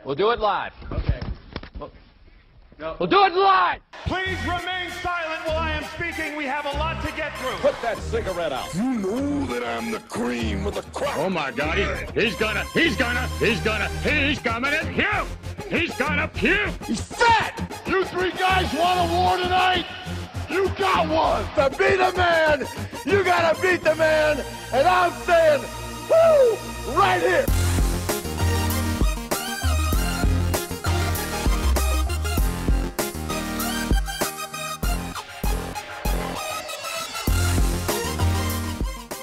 We'll do it live. Okay. We'll do it live! Please remain silent while I am speaking. We have a lot to get through. Put that cigarette out. You know that I'm the cream of the crop. Oh my God, he's gonna puke! He's gonna puke! He's fat! You three guys want a war tonight? You got one! To beat a man, you gotta beat the man, and I'm saying, woo, right here!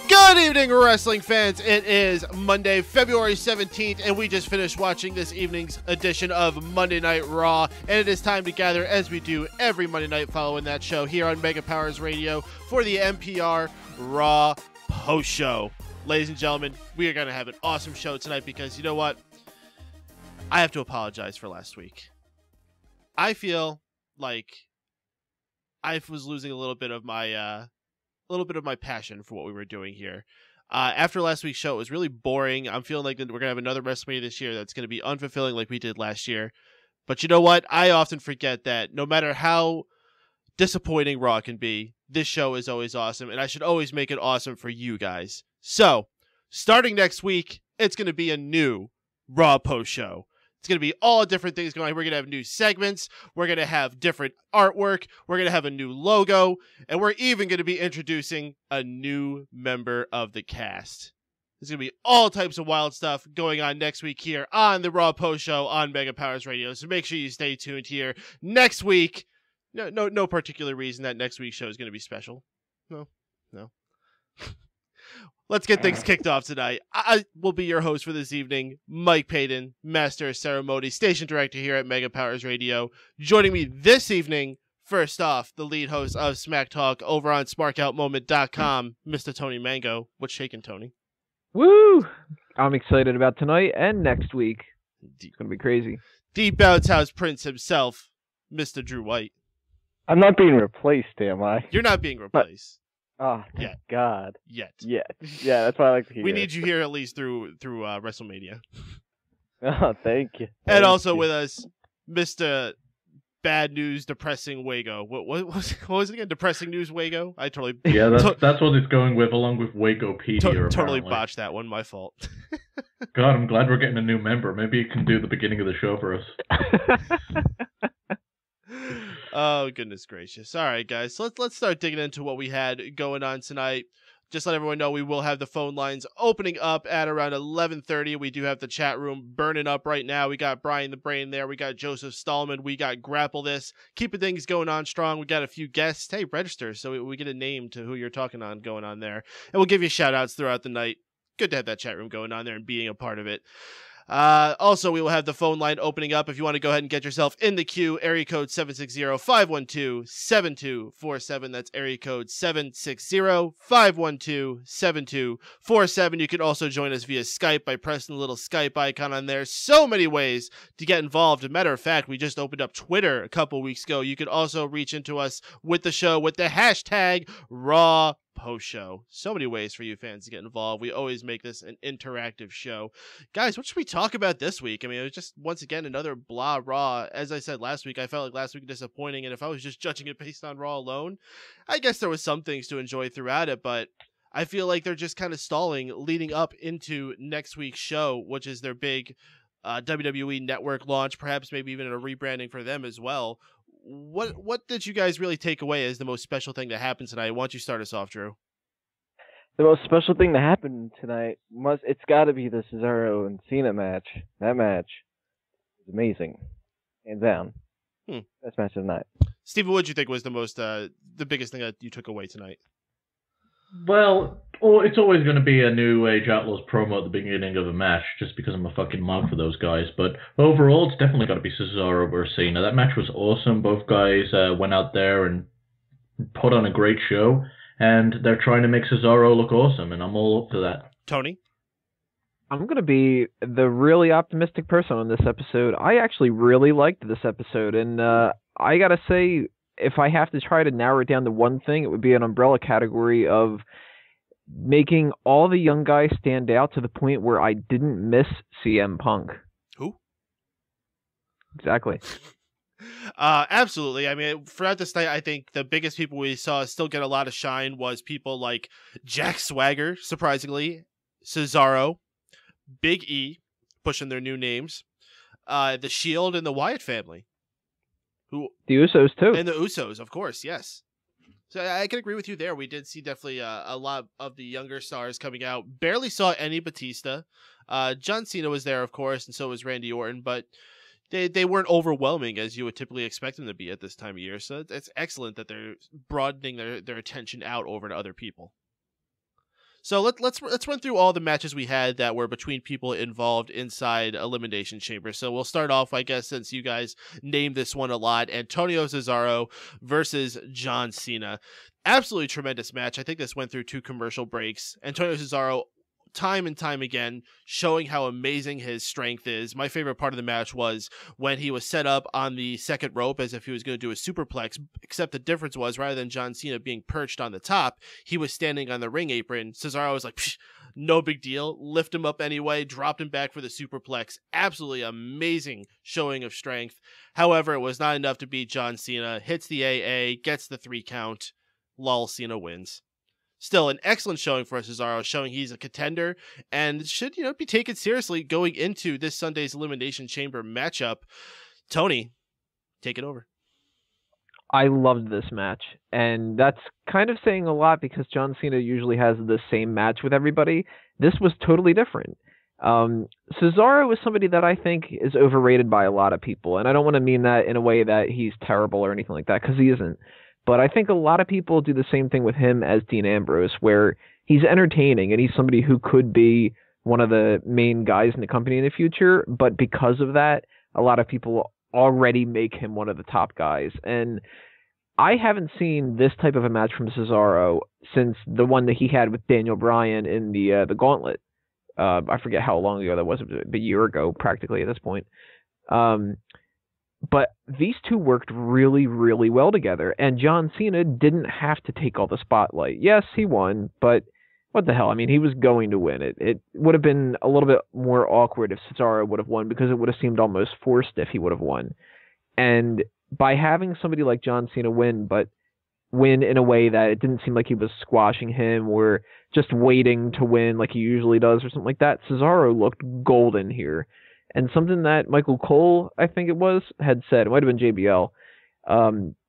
Good evening, wrestling fans. It is Monday, February 17th, and we just finished watching this evening's edition of Monday Night Raw, and it is time to gather, as we do every Monday night following that show, here on Mega Powers Radio for the NPR Raw Post Show. Ladies and gentlemen, we are going to have an awesome show tonight because, you know what? I have to apologize for last week. I feel like I was losing a little bit of my passion for what we were doing here. After last week's show, it was really boring. I'm feeling like we're going to have another WrestleMania this year that's going to be unfulfilling like we did last year. But you know what? I often forget that no matter how disappointing Raw can be, this show is always awesome, and I should always make it awesome for you guys. So, starting next week, it's going to be a new Raw post show. It's going to be all different things going on. We're going to have new segments. We're going to have different artwork. We're going to have a new logo. And we're even going to be introducing a new member of the cast. There's going to be all types of wild stuff going on next week here on the Raw Post Show on Mega Powers Radio. So make sure you stay tuned here next week. No particular reason that next week's show is going to be special. No. Let's get things kicked off tonight. I will be your host for this evening, Mike Paden, Master of Ceremony, Station Director here at Mega Powers Radio. Joining me this evening, first off, the lead host of Smack Talk over on SmarkOutMoment.com, Mr. Tony Mango. What's shaking, Tony? Woo! I'm excited about tonight and next week. It's going to be crazy. Deep Bounce House Prince himself, Mr. Drew White. I'm not being replaced, am I? You're not being replaced. Oh, thank God. Yet. Yeah, that's what I like to hear. We need you here at least through WrestleMania. Oh, thank you. And also with us, Mr. Bad News Depressing Wago. What was it again? Depressing News Wago? I totally... Yeah, that's what it's going with, along with Wagopedia. Totally botched that one. My fault. God, I'm glad we're getting a new member. Maybe you can do the beginning of the show for us. Oh, goodness gracious. All right, guys. So let's start digging into what we had going on tonight. Just let everyone know we will have the phone lines opening up at around 11:30. We do have the chat room burning up right now. We got Brian the Brain there. We got Joseph Stallman. We got Grapple This. Keeping things going on strong. We got a few guests. Hey, register so we get a name to who you're talking on going on there. And we'll give you shout outs throughout the night. Good to have that chat room going on there and being a part of it. Also, we will have the phone line opening up if you want to go ahead and get yourself in the queue. Area code 760-512-7247. That's area code 760-512-7247. You can also join us via Skype by pressing the little Skype icon on there. So many ways to get involved. As a matter of fact, we just opened up Twitter a couple weeks ago. You could also reach into us with the show with the hashtag Raw Post Show. So many ways for you fans to get involved. We always make this an interactive show. Guys, what should we talk about this week? I mean, it was just, once again, another blah Raw. As I said last week, I felt like last week was disappointing, and if I was just judging it based on Raw alone, I guess there was some things to enjoy throughout it, but I feel like they're just kind of stalling leading up into next week's show, which is their big WWE Network launch, perhaps maybe even a rebranding for them as well. What did you guys really take away as the most special thing that happened tonight? Why don't you start us off, Drew? The most special thing that happened tonight it's got to be the Cesaro and Cena match. That match is amazing, hands down. Best match of the night. Steven, what did you think was the biggest thing that you took away tonight? Well, it's always going to be a New Age Outlaws promo at the beginning of a match, just because I'm a fucking mug for those guys. But overall, it's definitely got to be Cesaro versus Cena. That match was awesome. Both guys went out there and put on a great show, and they're trying to make Cesaro look awesome, and I'm all up for that. Tony? I'm going to be the really optimistic person on this episode. I actually really liked this episode, and I got to say, if I have to try to narrow it down to one thing, it would be an umbrella category of making all the young guys stand out to the point where I didn't miss CM Punk. Who? Exactly. Absolutely. I mean, throughout this night, I think the biggest people we saw still get a lot of shine was people like Jack Swagger, surprisingly, Cesaro, Big E, pushing their new names, the Shield, and the Wyatt family. The Usos, too. And the Usos, of course, yes. So I can agree with you there. We did see definitely a lot of the younger stars coming out. Barely saw any Batista. John Cena was there, of course, and so was Randy Orton, but they weren't overwhelming as you would typically expect them to be at this time of year. So it's excellent that they're broadening their attention out over to other people. So let's run through all the matches we had that were between people involved inside Elimination Chamber. So we'll start off, I guess, since you guys named this one a lot, Antonio Cesaro versus John Cena. Absolutely tremendous match. I think this went through 2 commercial breaks. Antonio Cesaro, time and time again, showing how amazing his strength is. My favorite part of the match was when he was set up on the second rope as if he was going to do a superplex, except the difference was rather than John Cena being perched on the top, he was standing on the ring apron. Cesaro was like, no big deal, lift him up anyway, dropped him back for the superplex. Absolutely amazing showing of strength. However, it was not enough to beat John Cena. Hits the AA, gets the 3 count. Lol, Cena wins. Still, an excellent showing for Cesaro, showing he's a contender and should, be taken seriously going into this Sunday's Elimination Chamber matchup. Tony, take it over. I loved this match, and that's kind of saying a lot because John Cena usually has the same match with everybody. This was totally different. Cesaro is somebody that I think is overrated by a lot of people, and I don't want to mean that in a way that he's terrible or anything like that, because he isn't. But I think a lot of people do the same thing with him as Dean Ambrose, where he's entertaining and he's somebody who could be one of the main guys in the company in the future. But because of that, a lot of people already make him one of the top guys. And I haven't seen this type of a match from Cesaro since the one that he had with Daniel Bryan in the Gauntlet. I forget how long ago that was, a year ago practically at this point. But these two worked really, really well together, and John Cena didn't have to take all the spotlight. Yes, he won, but what the hell? I mean, he was going to win it. It would have been a little bit more awkward if Cesaro would have won, because it would have seemed almost forced if he would have won. And by having somebody like John Cena win, but win in a way that it didn't seem like he was squashing him or just waiting to win like he usually does or something like that, Cesaro looked golden here. And something that Michael Cole, I think it was, had said, it might have been JBL,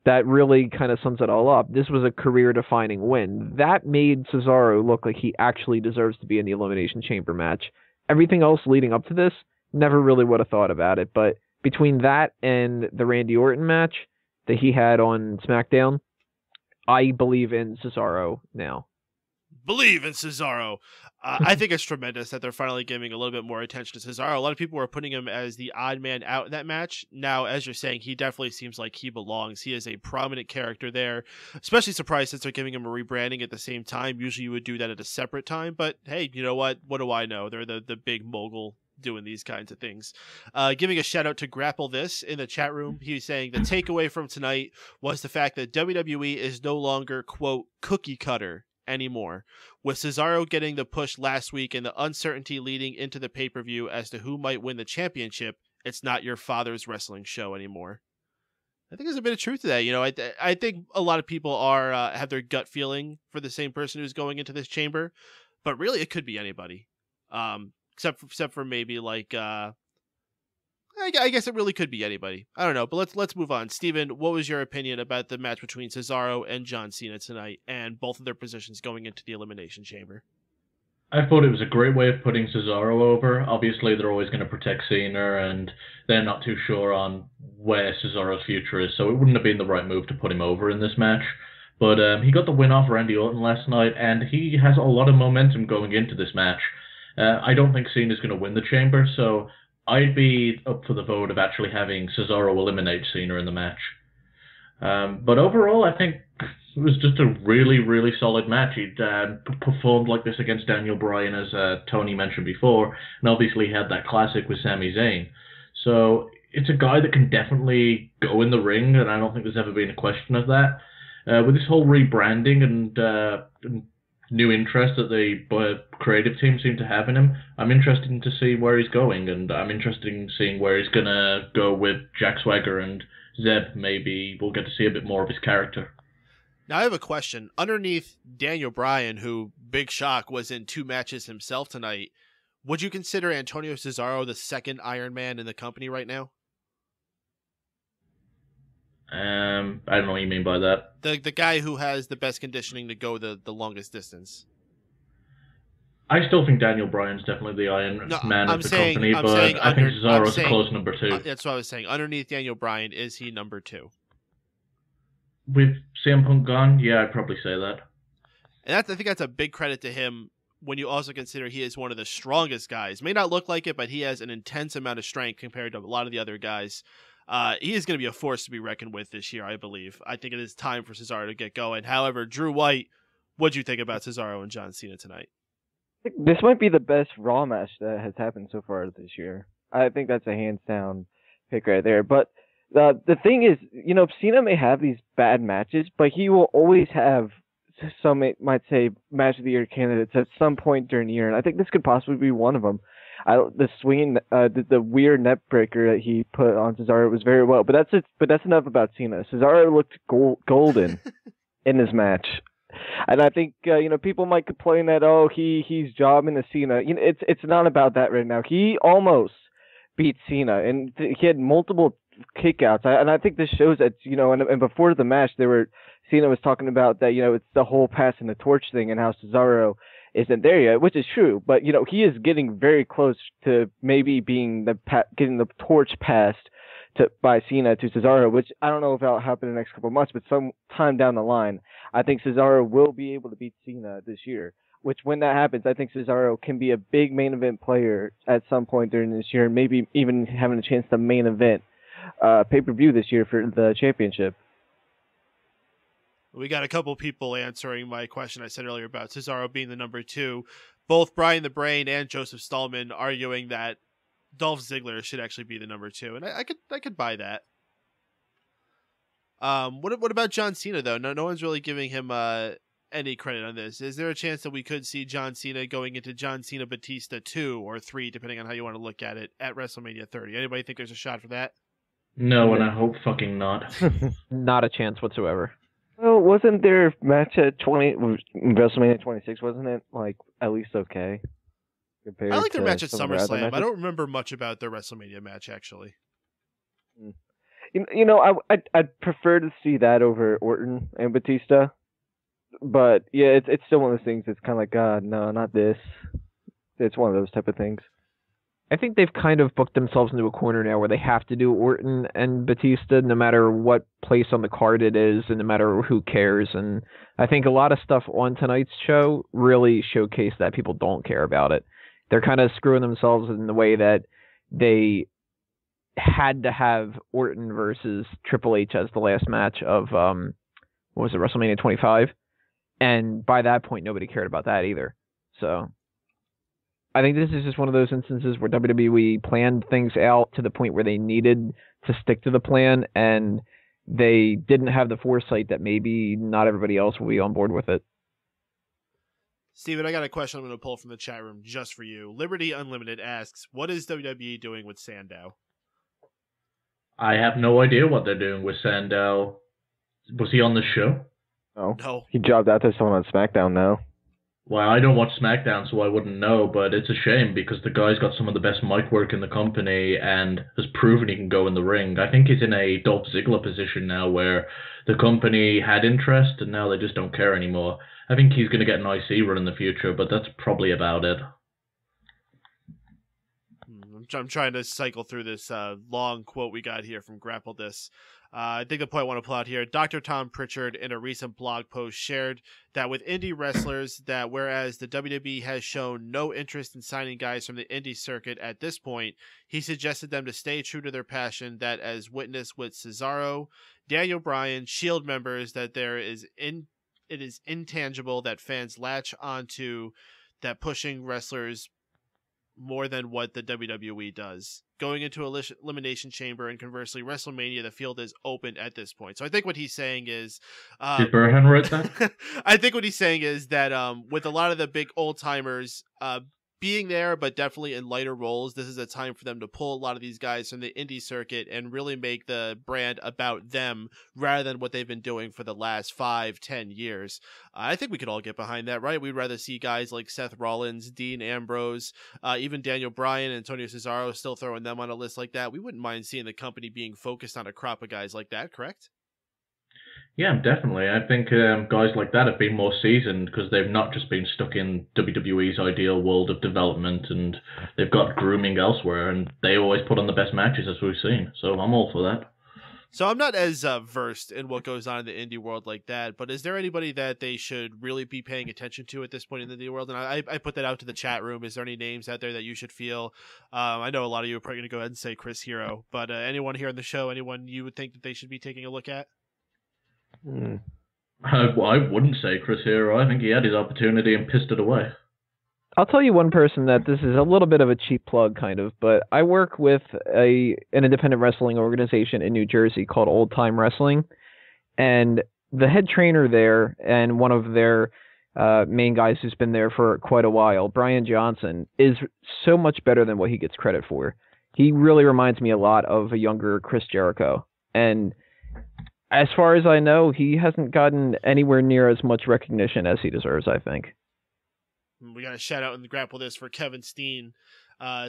that really kind of sums it all up. This was a career-defining win. That made Cesaro look like he actually deserves to be in the Elimination Chamber match. Everything else leading up to this, never really would have thought about it. But between that and the Randy Orton match that he had on SmackDown, I believe in Cesaro now. Believe in Cesaro. I think it's tremendous that they're finally giving a little bit more attention to Cesaro. A lot of people were putting him as the odd man out in that match. Now, as you're saying, he definitely seems like he belongs. He is a prominent character there. Especially surprised since they're giving him a rebranding at the same time. Usually you would do that at a separate time. But hey, you know what? What do I know? They're the big mogul doing these kinds of things. Giving a shout out to Grapple This in the chat room. He's saying the takeaway from tonight was the fact that WWE is no longer, quote, cookie cutter anymore. With Cesaro getting the push last week and the uncertainty leading into the pay-per-view as to who might win the championship, it's not your father's wrestling show anymore. I think there's a bit of truth to that. I think a lot of people are have their gut feeling for the same person who's going into this chamber, but really it could be anybody, except for maybe like I guess it really could be anybody. I don't know, but let's move on. Steven, what was your opinion about the match between Cesaro and John Cena tonight, and both of their positions going into the Elimination Chamber? I thought it was a great way of putting Cesaro over. Obviously, they're always going to protect Cena, and they're not too sure on where Cesaro's future is, so it wouldn't have been the right move to put him over in this match. But he got the win off Randy Orton last night, and he has a lot of momentum going into this match. I don't think Cena's going to win the Chamber, so I'd be up for the vote of actually having Cesaro eliminate Cena in the match. But overall, I think it was just a really, really solid match. He'd performed like this against Daniel Bryan, as Tony mentioned before, and obviously had that classic with Sami Zayn. So it's a guy that can definitely go in the ring, and I don't think there's ever been a question of that. With this whole rebranding and new interest that the creative team seem to have in him. I'm interested to see where he's going, and I'm interested in seeing where he's going to go with Jack Swagger and Zeb. Maybe we'll get to see a bit more of his character. Now I have a question. Underneath Daniel Bryan, who, big shock, was in 2 matches himself tonight, would you consider Antonio Cesaro the second Iron Man in the company right now? I don't know what you mean by that. The guy who has the best conditioning to go the longest distance. I still think Daniel Bryan's definitely the Iron Man of the company, but I think Cesaro's a close number 2. That's what I was saying. Underneath Daniel Bryan, is he number 2? With CM Punk gone, yeah, I'd probably say that. And I think that's a big credit to him when you also consider he is one of the strongest guys. May not look like it, but he has an intense amount of strength compared to a lot of the other guys. He is going to be a force to be reckoned with this year, I believe. I think it is time for Cesaro to get going. However, Drew White, what'd you think about Cesaro and John Cena tonight? This might be the best Raw match that has happened so far this year. I think that's a hands down pick right there. But the thing is, Cena may have these bad matches, but he will always have some, might say, match of the year candidates at some point during the year, and I think this could possibly be one of them. The swinging, the weird neck breaker that he put on Cesaro was very well, but that's enough about Cena. Cesaro looked golden in this match, and I think people might complain that he's jobbing to Cena. It's not about that right now. He almost beat Cena, and he had multiple kickouts, and I think this shows that and before the match Cena was talking about that it's the whole passing the torch thing and how Cesaro isn't there yet, which is true, but he is getting very close to maybe being getting the torch passed by Cena to Cesaro, which I don't know if that'll happen in the next couple of months, but sometime down the line, I think Cesaro will be able to beat Cena this year. Which, when that happens, I think Cesaro can be a big main event player at some point during this year, and maybe even having a chance to main event pay-per-view this year for the championship. We got a couple people answering my question I said earlier about Cesaro being the number 2. Both Brian the Brain and Joseph Stallman arguing that Dolph Ziggler should actually be the number 2, and I could buy that. What about John Cena though? No one's really giving him any credit on this. Is there a chance that we could see John Cena going into John Cena Batista 2 or 3, depending on how you want to look at it, at WrestleMania 30? Anybody think there's a shot for that? No, and I hope fucking not. Not a chance whatsoever. Well, wasn't their match at WrestleMania 26? Wasn't it at least okay? I like their match at SummerSlam. I don't remember much about their WrestleMania match actually. I'd prefer to see that over Orton and Batista, but yeah, it's still one of those things. It's kind of like, God, no, not this. It's one of those type of things. I think they've kind of booked themselves into a corner now where they have to do Orton and Batista no matter what place on the card it is and no matter who cares. And I think a lot of stuff on tonight's show really showcased that people don't care about it. They're kind of screwing themselves in the way that they had to have Orton versus Triple H as the last match of, WrestleMania 25? And by that point, nobody cared about that either. So I think this is just one of those instances where WWE planned things out to the point where they needed to stick to the plan, and they didn't have the foresight that maybe not everybody else will be on board with it. Steven, I got a question I'm going to pull from the chat room just for you. Liberty Unlimited asks, what is WWE doing with Sandow? I have no idea what they're doing with Sandow. Was he on the show? No. He jobbed out to someone on SmackDown now. Well, I don't watch SmackDown, so I wouldn't know, but it's a shame because the guy's got some of the best mic work in the company and has proven he can go in the ring. I think he's in a Dolph Ziggler position now where the company had interest and now they just don't care anymore. I think he's going to get an IC run in the future, but that's probably about it. I'm trying to cycle through this long quote we got here from Grapple This. I think the point I want to pull out here, Dr. Tom Pritchard in a recent blog post shared that with indie wrestlers, that whereas the WWE has shown no interest in signing guys from the indie circuit at this point, he suggested them to stay true to their passion, that as witnessed with Cesaro, Daniel Bryan, Shield members, that it is intangible that fans latch onto, that pushing wrestlers more than what the WWE does. going into Elimination Chamber, and conversely, WrestleMania, the field is open at this point. So I think what he's saying is... Did Burhan write that? I think what he's saying is that with a lot of the big old-timers being there, but definitely in lighter roles, this is a time for them to pull a lot of these guys from the indie circuit and really make the brand about them rather than what they've been doing for the last 5-10 years. I think we could all get behind that, right? We'd rather see guys like Seth Rollins, Dean Ambrose, even Daniel Bryan, Antonio Cesaro, still throwing them on a list like that. We wouldn't mind seeing the company being focused on a crop of guys like that, correct? Yeah, definitely. I think guys like that have been more seasoned because they've not just been stuck in WWE's ideal world of development, and they've got grooming elsewhere, and they always put on the best matches, as we've seen. So I'm all for that. So I'm not as versed in what goes on in the indie world like that, but is there anybody that they should really be paying attention to at this point in the indie world? And I put that out to the chat room. Is there any names out there that you should feel? I know a lot of you are probably going to go ahead and say Chris Hero, but anyone here on the show, anyone you would think that they should be taking a look at? I wouldn't say Chris Hero. I think he had his opportunity and pissed it away. I'll tell you one person that this is a little bit of a cheap plug, kind of, but I work with an independent wrestling organization in New Jersey called Old Time Wrestling, and the head trainer there and one of their main guys who's been there for quite a while, Brian Johnson, is so much better than what he gets credit for. He really reminds me a lot of a younger Chris Jericho, and as far as I know, he hasn't gotten anywhere near as much recognition as he deserves, I think. We got a shout out in the Grapple This for Kevin Steen,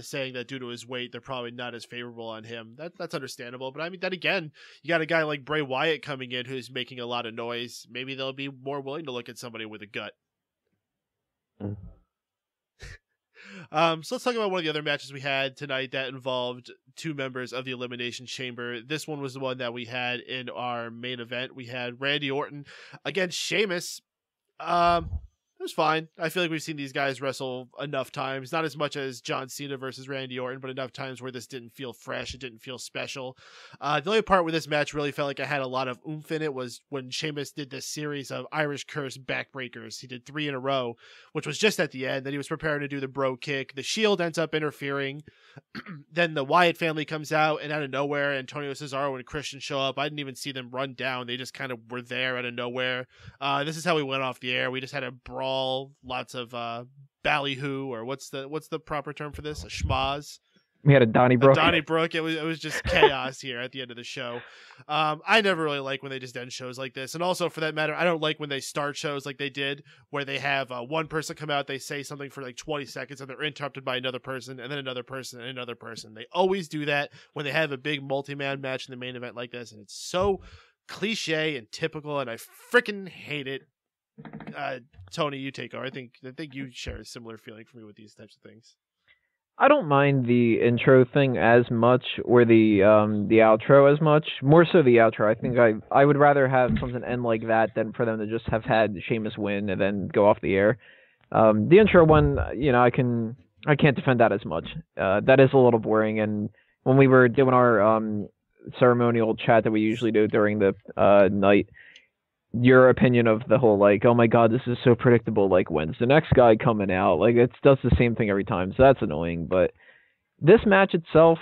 saying that due to his weight, they're probably not as favorable on him. That's understandable. But I mean, then again, you got a guy like Bray Wyatt coming in who's making a lot of noise. Maybe they'll be more willing to look at somebody with a gut. So let's talk about one of the other matches we had tonight that involved two members of the Elimination Chamber. This one was the one that we had in our main event. We had Randy Orton against Sheamus. It was fine. I feel like we've seen these guys wrestle enough times, not as much as John Cena versus Randy Orton, but enough times where this didn't feel fresh. It didn't feel special. The only part where this match really felt like it had a lot of oomph in it was when Sheamus did this series of Irish Curse backbreakers. He did 3 in a row, which was just at the end. Then he was preparing to do the bro kick. The Shield ends up interfering. Then the Wyatt family comes out, and out of nowhere, Antonio Cesaro and Christian show up. I didn't even see them run down. They just kind of were there out of nowhere. This is how we went off the air. We just had a brawl, lots of ballyhoo, or what's the proper term for this? A schmaz. We had a Donnybrook. It was just chaos here at the end of the show. I never really like when they just end shows like this, and also for that matter, I don't like when they start shows like they did, where they have one person come out, they say something for like 20 seconds, and they're interrupted by another person, and then another person, and another person. They always do that when they have a big multi-man match in the main event like this, and it's so cliche and typical, and I freaking hate it. Tony, you take over. I think you share a similar feeling for me with these types of things. I don't mind the intro thing as much, or the outro as much. More so the outro. I think I would rather have something end like that than for them to just have had Sheamus win and then go off the air. The intro one, I can't defend that as much. That is a little boring. And when we were doing our ceremonial chat that we usually do during the night, your opinion of the whole, like, oh my god, this is so predictable, like, when's the next guy coming out? Like, it does the same thing every time, so that's annoying. But this match itself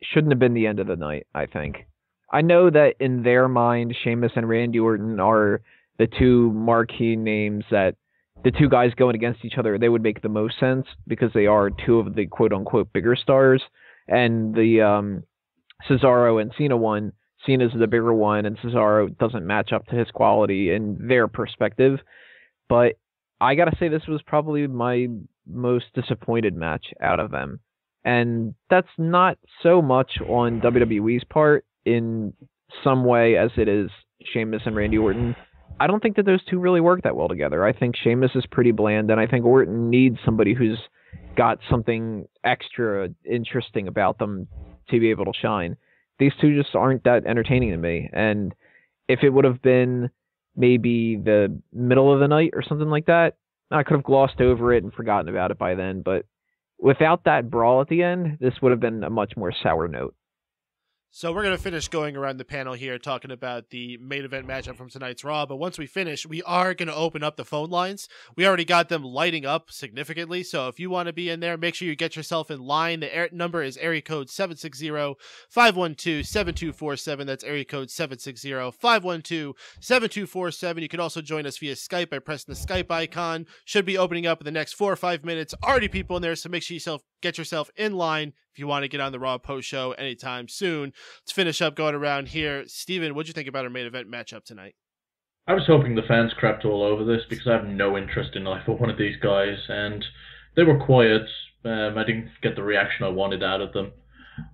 shouldn't have been the end of the night, I think. I know that in their mind, Sheamus and Randy Orton are the two marquee names, that the two guys going against each other, they would make the most sense because they are two of the quote-unquote bigger stars. And the Cesaro and Cena one, Cena's the bigger one, and Cesaro doesn't match up to his quality in their perspective. But I gotta say, this was probably my most disappointed match out of them. And that's not so much on WWE's part in some way as it is Sheamus and Randy Orton. I don't think that those two really work that well together. I think Sheamus is pretty bland, and I think Orton needs somebody who's got something extra interesting about them to be able to shine. These two just aren't that entertaining to me. And if it would have been maybe the middle of the night or something like that, I could have glossed over it and forgotten about it by then. But without that brawl at the end, this would have been a much more sour note. So we're going to finish going around the panel here talking about the main event matchup from tonight's Raw, but once we finish, we are going to open up the phone lines. We already got them lighting up significantly, so if you want to be in there, make sure you get yourself in line. The number is area code 760-512-7247. That's area code 760-512-7247. You can also join us via Skype by pressing the Skype icon. Should be opening up in the next 4 or 5 minutes. Already people in there, so make sure you get yourself in line if you want to get on the Raw post show anytime soon. Let's finish up going around here. Steven, what'd you think about our main event matchup tonight? I was hoping the fans crapped all over this because I have no interest in either one of these guys, and they were quiet. I didn't get the reaction I wanted out of them.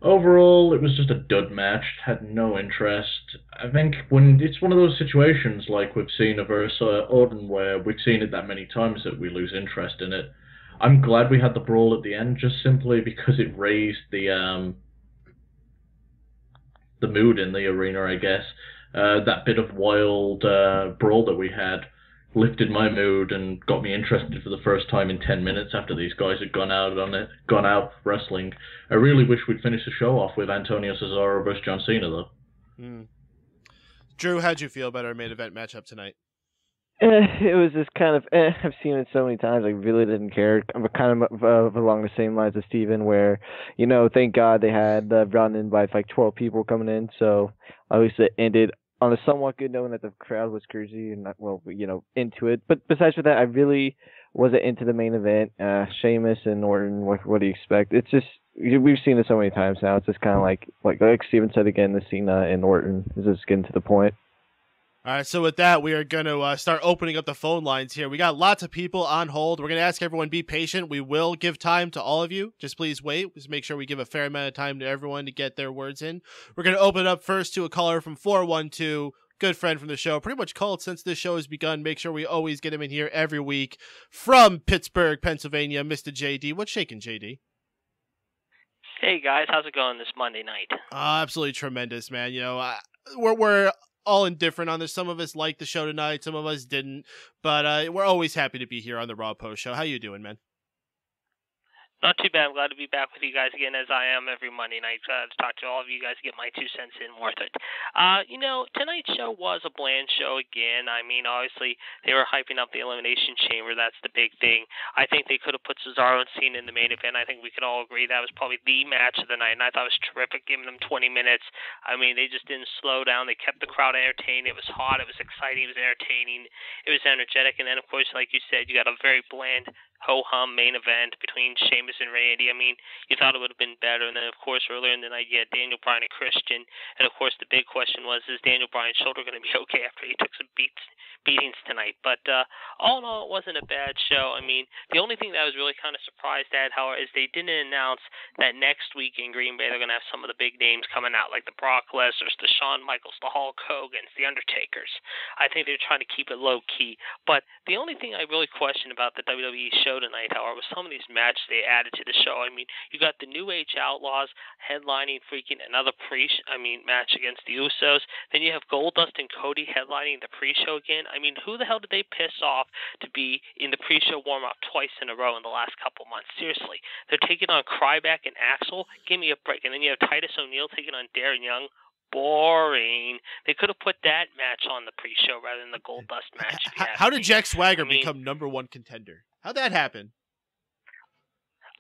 Overall, it was just a dud match. Had no interest. I think when it's one of those situations like we've seen versus Orton, where we've seen it that many times that we lose interest in it. I'm glad we had the brawl at the end, just simply because it raised the mood in the arena, I guess. That bit of wild brawl that we had lifted my mood and got me interested for the first time in 10 minutes after these guys had gone out wrestling. I really wish we'd finish the show off with Antonio Cesaro versus John Cena, though. Drew, how'd you feel about our main event matchup tonight? It was just kind of, I've seen it so many times, I really didn't care. I'm kind of along the same lines as Steven, where, thank God they had the run-in by like 12 people coming in, so at least it ended on a somewhat good note that the crowd was crazy and not, into it. But besides for that, I really wasn't into the main event. Sheamus and Orton, what do you expect? It's just, we've seen it so many times now, it's just kind of like Steven said again, the Cena and Orton is just getting to the point. All right, so with that, we are going to start opening up the phone lines here. We got lots of people on hold. We're going to ask everyone be patient. We will give time to all of you. Just please wait. Just make sure we give a fair amount of time to everyone to get their words in. We're going to open it up first to a caller from 412, good friend from the show. Pretty much called since this show has begun. Make sure we always get him in here every week. From Pittsburgh, Pennsylvania, Mr. JD. What's shaking, JD? Hey, guys. How's it going this Monday night? Absolutely tremendous, man. We're all indifferent on this. Some of us liked the show tonight, some of us didn't, but we're always happy to be here on the Raw Post Show. How you doing, man? Not too bad. I'm glad to be back with you guys again, as I am every Monday night. To talk to all of you guys, get my 2 cents in worth it. Tonight's show was a bland show again. I mean, obviously, they were hyping up the Elimination Chamber. That's the big thing. I think they could have put Cesaro and Cena in the main event. I think we could all agree that was probably the match of the night, and I thought it was terrific, giving them 20 minutes. I mean, they just didn't slow down. They kept the crowd entertained. It was hot. It was exciting. It was entertaining. It was energetic. And then, of course, like you said, you got a very bland ho-hum main event between Sheamus and Randy. I mean, you thought it would have been better. And then, of course, earlier in the night, you had Daniel Bryan and Christian. And, of course, the big question was, is Daniel Bryan's shoulder going to be okay after he took some beatings tonight? But all in all, it wasn't a bad show. I mean, the only thing that I was really kind of surprised at, however, is they didn't announce that next week in Green Bay they're going to have some of the big names coming out, like the Brock Lesnar's, the Shawn Michaels, the Hulk Hogan's, the Undertakers. I think they're trying to keep it low-key. But the only thing I really question about the WWE show tonight, however, was some of these matches they added to the show. I mean, you got the New Age Outlaws headlining freaking another match against the Usos. Then you have Goldust and Cody headlining the pre-show again. I mean, who the hell did they piss off to be in the pre-show warm-up twice in a row in the last couple months? Seriously. They're taking on Ryback and Axel. Give me a break. And then you have Titus O'Neil taking on Darren Young. Boring. They could have put that match on the pre-show rather than the Goldust match. How did Jack Swagger become number one contender? How'd that happen?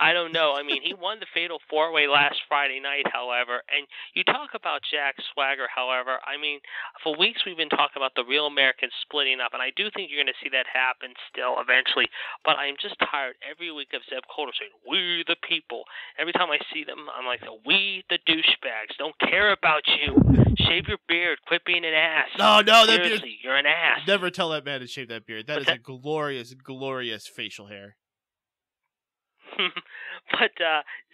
I don't know. I mean, he won the Fatal 4-Way last Friday night, however. And you talk about Jack Swagger, however. I mean, for weeks we've been talking about the Real Americans splitting up, and I do think you're going to see that happen still eventually. But I'm just tired every week of Zeb Colter saying, "We the people." Every time I see them, I'm like, "We the douchebags don't care about you. Shave your beard. Quit being an ass." No, seriously, you're an ass. Never tell that man to shave that beard. That is a glorious, glorious facial hair. But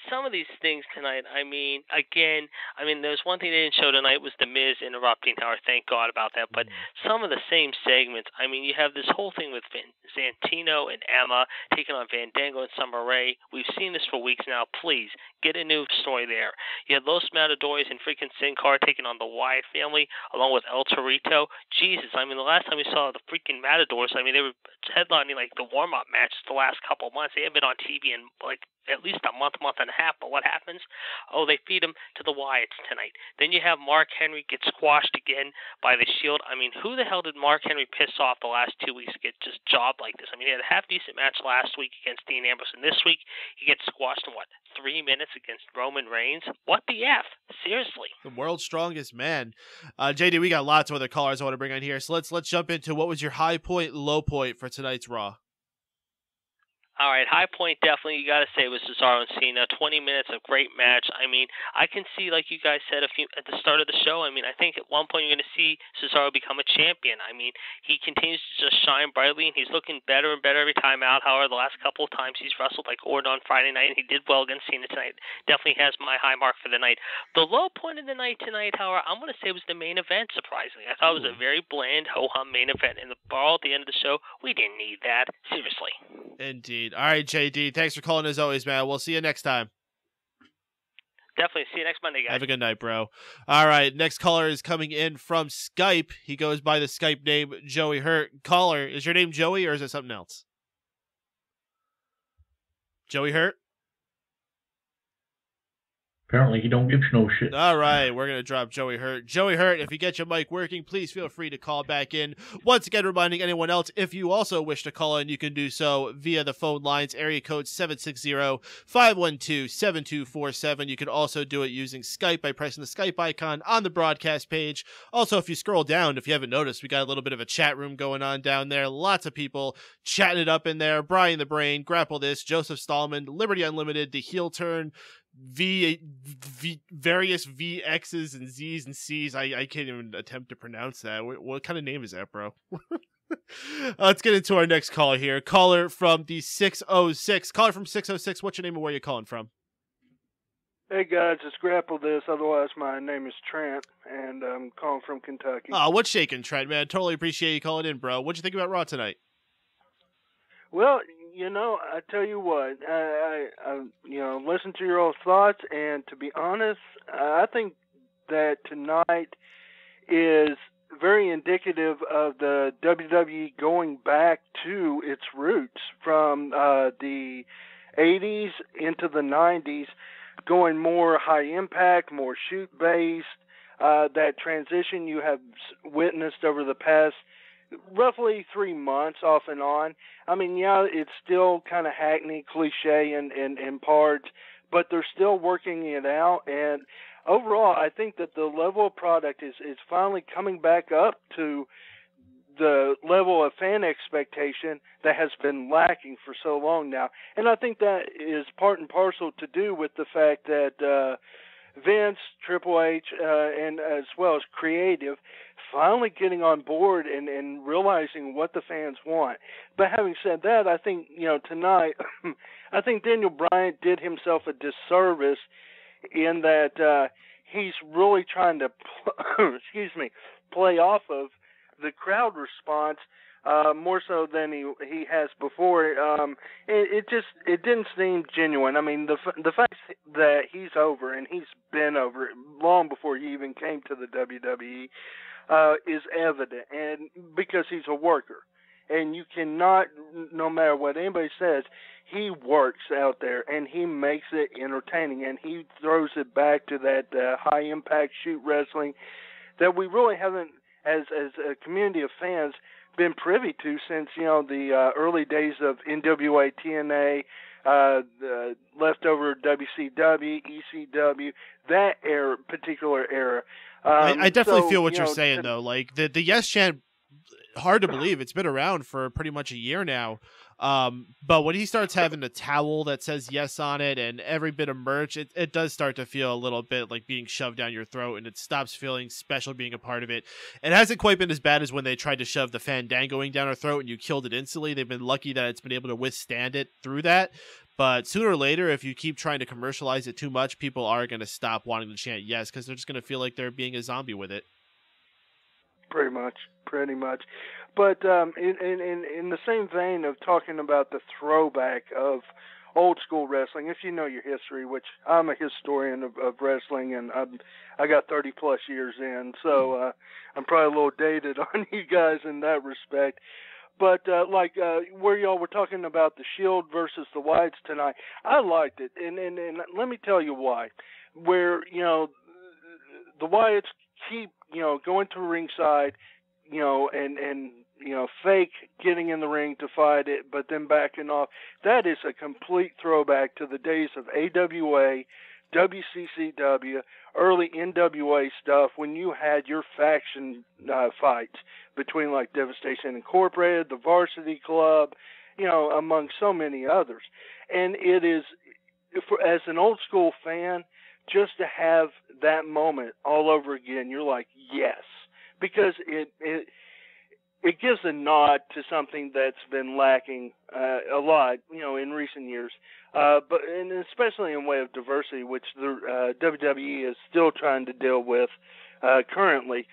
some of these things tonight, I mean, again, there's one thing they didn't show tonight was The Miz interrupting Howard. Thank God about that. But some of the same segments, I mean, you have this whole thing with Santino and Emma taking on Fandango and Summer Rae. We've seen this for weeks now. Please, get a new story there. You had Los Matadores and freaking Sin Cara taking on the Wyatt family along with El Torito. Jesus, I mean, the last time we saw the freaking Matadores, I mean, they were headlining like the warm-up matches the last couple months. They haven't been on TV in like at least a month and a half. But what happens? Oh, they feed him to the Wyatts tonight. Then you have Mark Henry get squashed again by the Shield. I mean, who the hell did Mark Henry piss off the last 2 weeks to get just jobbed like this? I mean, he had a half-decent match last week against Dean Ambrose, and this week he gets squashed in, 3 minutes against Roman Reigns? What the F? Seriously. The world's strongest man. JD, we got lots of other callers I want to bring on here, so let's jump into what was your high point, low point for tonight's Raw. All right, high point definitely, you got to say, was Cesaro and Cena. 20 minutes of great match. I mean, I can see, like you guys said at the start of the show, I mean, I think at one point you're going to see Cesaro become a champion. I mean, he continues to just shine brightly, and he's looking better and better every time out. However, the last couple of times he's wrestled like Orton on Friday night, and he did well against Cena tonight. Definitely has my high mark for the night. The low point of the night tonight, however, I'm going to say was the main event, surprisingly. I thought it was a very bland, ho-hum main event. And the ball at the end of the show, we didn't need that. Seriously. Indeed. All right, JD, thanks for calling as always, man. We'll see you next time. Definitely. See you next Monday, guys. Have a good night, bro. All right, next caller is coming in from Skype. He goes by the Skype name Joey Hurt. Caller, is your name Joey or is it something else? Joey Hurt? Apparently he don't give no shit. All right, we're going to drop Joey Hurt. Joey Hurt, if you get your mic working, please feel free to call back in. Once again, reminding anyone else, if you also wish to call in, you can do so via the phone lines, area code 760-512-7247. You can also do it using Skype by pressing the Skype icon on the broadcast page. Also, if you scroll down, if you haven't noticed, we got a little bit of a chat room going on down there. Lots of people chatting it up in there. Brian the Brain, Grapple This, Joseph Stallman, Liberty Unlimited, The Heel Turn, various VXs and Zs and Cs. I can't even attempt to pronounce that. What kind of name is that, bro? Let's get into our next caller here. Caller from the 606. Caller from 606. What's your name and where you calling from? Hey guys, it's Grapple This. Otherwise, my name is Trent, and I'm calling from Kentucky. Oh, what's shaking, Trent, man? Totally appreciate you calling in, bro. What'd you think about Raw tonight? Well, I tell you what, I listen to your old thoughts, and to be honest, I think that tonight is very indicative of the WWE going back to its roots from the 80s into the 90s, going more high impact, more shoot based. That transition you have witnessed over the past roughly 3 months off and on. I mean, yeah, it's still kind of hackney, cliche in parts, but they're still working it out. And overall, I think that the level of product is finally coming back up to the level of fan expectation that has been lacking for so long now. And I think that is part and parcel to do with the fact that Vince, Triple H, and as well as creative, finally getting on board and realizing what the fans want. But having said that, I think, tonight, I think Daniel Bryan did himself a disservice in that he's really trying to, play off of the crowd response more so than he has before. It didn't seem genuine. I mean, the fact that he's over, and he's been over long before he even came to the WWE, is evident, and because he's a worker. And you cannot, no matter what anybody says, he works out there, and he makes it entertaining, and he throws it back to that high-impact shoot wrestling that we really haven't, as a community of fans, been privy to since, the early days of NWA, TNA, the leftover WCW, ECW, that particular era. I definitely feel what you're saying, though. Like, the Yes chant, hard to believe. It's been around for pretty much a year now. But when he starts having a towel that says yes on it and every bit of merch, it does start to feel a little bit like being shoved down your throat, and it stops feeling special being a part of it. It hasn't quite been as bad as when they tried to shove the Fandangoing down our throat and you killed it instantly. They've been lucky that it's been able to withstand it through that. But sooner or later, if you keep trying to commercialize it too much, people are going to stop wanting to chant yes because they're just going to feel like they're being a zombie with it. Pretty much. But in the same vein of talking about the throwback of old school wrestling, if you know your history, which I'm a historian of wrestling, and I got 30 plus years in, so I'm probably a little dated on you guys in that respect. But where y'all were talking about the Shield versus the Wyatts tonight, I liked it, and let me tell you why. Where the Wyatts keep going to ringside, and fake getting in the ring to fight it, but then backing off. That is a complete throwback to the days of AWA, WCCW, early NWA stuff when you had your faction fights between like Devastation Incorporated, the Varsity Club, among so many others. And it is, as an old school fan, just to have that moment all over again, you're like, yes, because it gives a nod to something that's been lacking a lot, in recent years. But especially in way of diversity, which the WWE is still trying to deal with currently.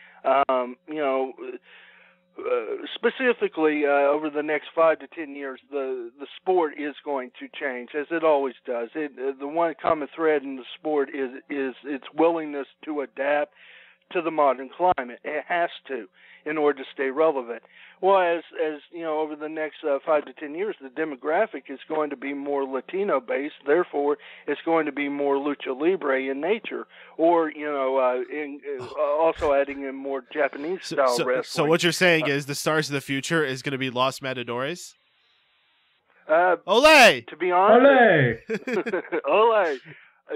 Specifically over the next 5 to 10 years, the sport is going to change, as it always does. The one common thread in the sport is its willingness to adapt to the modern climate. It has to, in order to stay relevant. Well, as over the next 5 to 10 years, the demographic is going to be more Latino-based. Therefore, it's going to be more lucha libre in nature, or also adding in more Japanese-style wrestling. So what you're saying is the stars of the future is going to be Los Matadores? Ole! To be honest, Ole! Ole.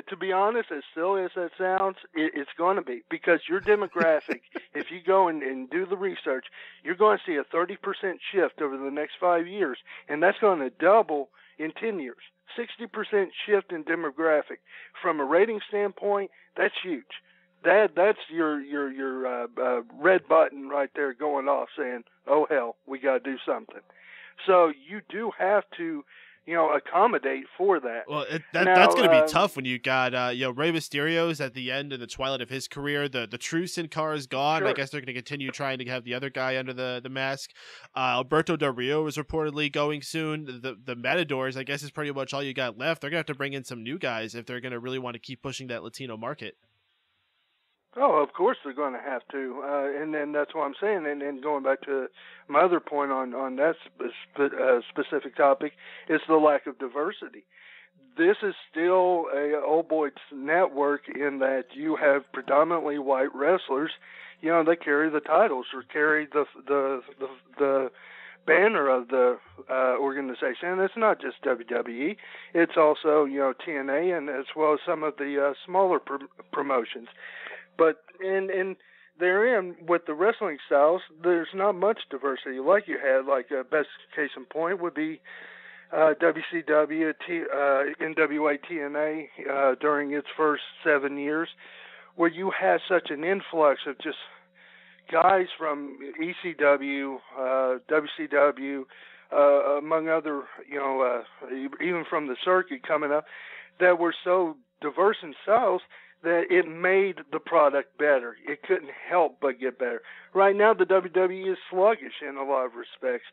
To be honest, as silly as that sounds, it's going to be, because your demographic, if you go and do the research, you're going to see a 30% shift over the next 5 years, and that's going to double in 10 years. 60% shift in demographic. From a rating standpoint, that's huge. That's your red button right there going off saying, oh, hell, we got to do something. So you do have to accommodate for that. Well, that's going to be tough when you got Rey Mysterio's at the end in the twilight of his career. The Truce in car is gone. Sure. I guess they're going to continue trying to have the other guy under the mask. Alberto Del Rio is reportedly going soon. The Matadors, I guess, is pretty much all you got left. They're going to have to bring in some new guys if they're going to really want to keep pushing that Latino market. Oh, of course they're going to have to, and then that's what I'm saying. And going back to my other point on that specific topic is the lack of diversity. This is still a old boys network in that you have predominantly white wrestlers. They carry the titles or carry the banner of the organization. And it's not just WWE; it's also TNA and as well as some of the smaller promotions. But in therein, with the wrestling styles, there's not much diversity like you had. Like best case in point would be WCW, NWA, TNA during its first 7 years, where you had such an influx of just guys from ECW, WCW, among other, even from the circuit coming up, that were so diverse in styles that it made the product better. It couldn't help but get better. Right now, the WWE is sluggish in a lot of respects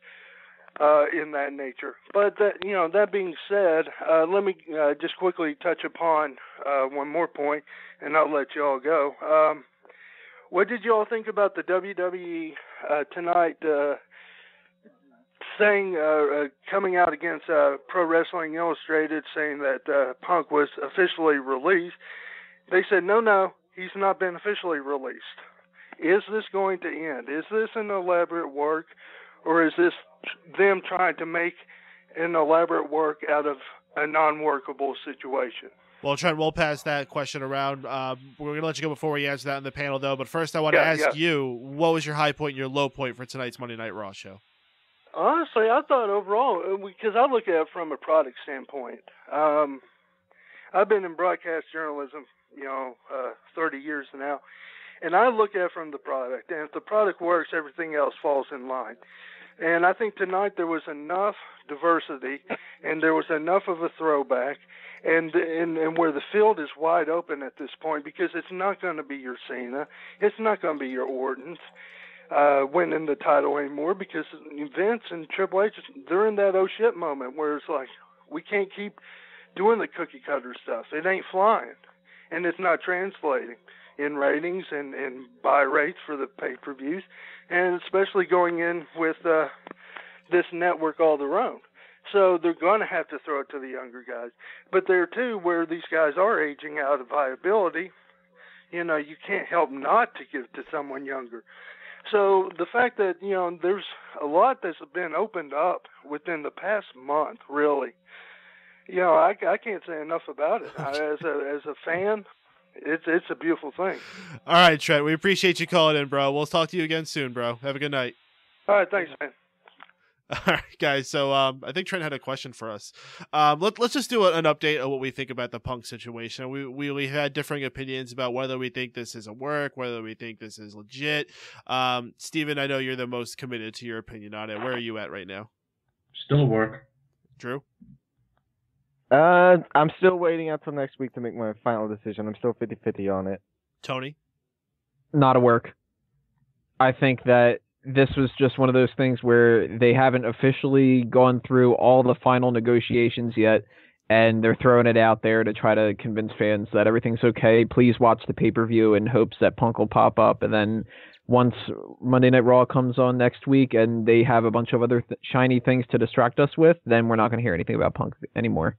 in that nature. But that being said, let me just quickly touch upon one more point, and I'll let you all go. What did you all think about the WWE tonight saying, coming out against Pro Wrestling Illustrated, saying that Punk was officially released? They said, no, he's not been officially released. Is this going to end? Is this an elaborate work, or is this them trying to make an elaborate work out of a non-workable situation? Well, Trent, we'll pass that question around. We're going to let you go before we answer that in the panel, though. But first, I want to ask you, what was your high point and your low point for tonight's Monday Night Raw show? Honestly, I thought overall, because I look at it from a product standpoint. I've been in broadcast journalism 30 years now, and I look at it from the product, and if the product works, everything else falls in line. And I think tonight there was enough diversity, and there was enough of a throwback, and where the field is wide open at this point, because it's not going to be your Cena, it's not going to be your Ortons winning the title anymore, because Vince and Triple H, they're in that oh shit moment where it's like, we can't keep doing the cookie cutter stuff. It ain't flying. And it's not translating in ratings and buy rates for the pay-per-views, and especially going in with this network all their own. So they're going to have to throw it to the younger guys. But there, too, where these guys are aging out of viability, you can't help not to give to someone younger. So the fact that, there's a lot that's been opened up within the past month, really, I can't say enough about it. As a fan, it's a beautiful thing. All right, Trent, we appreciate you calling in, bro. We'll talk to you again soon, bro. Have a good night. All right, thanks, man. All right, guys. So I think Trent had a question for us. Let's just do an update of what we think about the Punk situation. We had differing opinions about whether we think this is a work, whether we think this is legit. Steven, I know you're the most committed to your opinion on it. Where are you at right now? Still a work. Drew? I'm still waiting until next week to make my final decision. I'm still 50-50 on it. Tony? Not a work. I think that this was just one of those things where they haven't officially gone through all the final negotiations yet, and they're throwing it out there to try to convince fans that everything's okay. Please watch the pay-per-view in hopes that Punk will pop up, and then once Monday Night Raw comes on next week and they have a bunch of other shiny things to distract us with, then we're not going to hear anything about Punk anymore.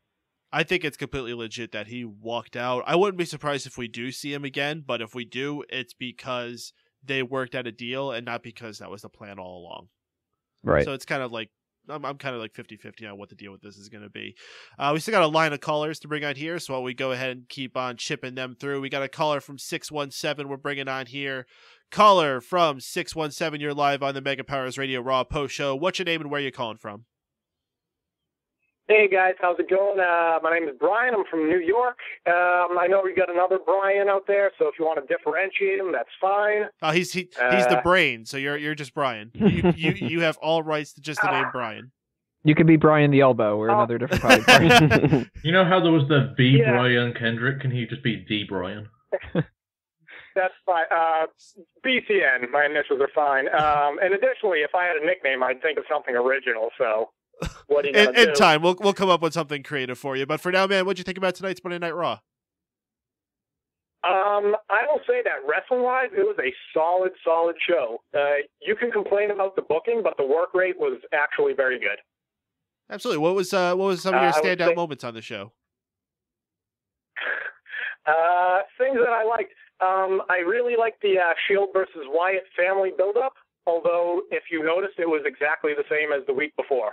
I think it's completely legit that he walked out. I wouldn't be surprised if we do see him again, but if we do, it's because they worked out a deal and not because that was the plan all along. Right. So it's kind of like, I'm kind of like 50-50 on what the deal with this is going to be. We still got a line of callers to bring on here, so while we go ahead and keep on chipping them through, we got a caller from 617 we're bringing on here. Caller from 617, you're live on the Mega Powers Radio Raw Post Show. What's your name and where are you calling from? Hey guys, how's it going? My name is Brian. I'm from New York. I know we got another Brian out there, so if you want to differentiate him, that's fine. Oh, he's the brain, so you're just Brian. You have all rights to just the name Brian. You could be Brian the Elbow or another different kind of Brian. You know how there was the Brian Kendrick? Can he just be the Brian? That's fine. BCN, my initials are fine. And additionally, if I had a nickname, I'd think of something original, so... What do you in time, we'll come up with something creative for you. But for now, man, what'd you think about tonight's Monday Night Raw? I will say that wrestling-wise, it was a solid show. You can complain about the booking, but the work rate was actually very good. Absolutely. What was some of your standout moments on the show? Things that I liked. I really liked the Shield versus Wyatt family build-up. Although, if you noticed, it was exactly the same as the week before.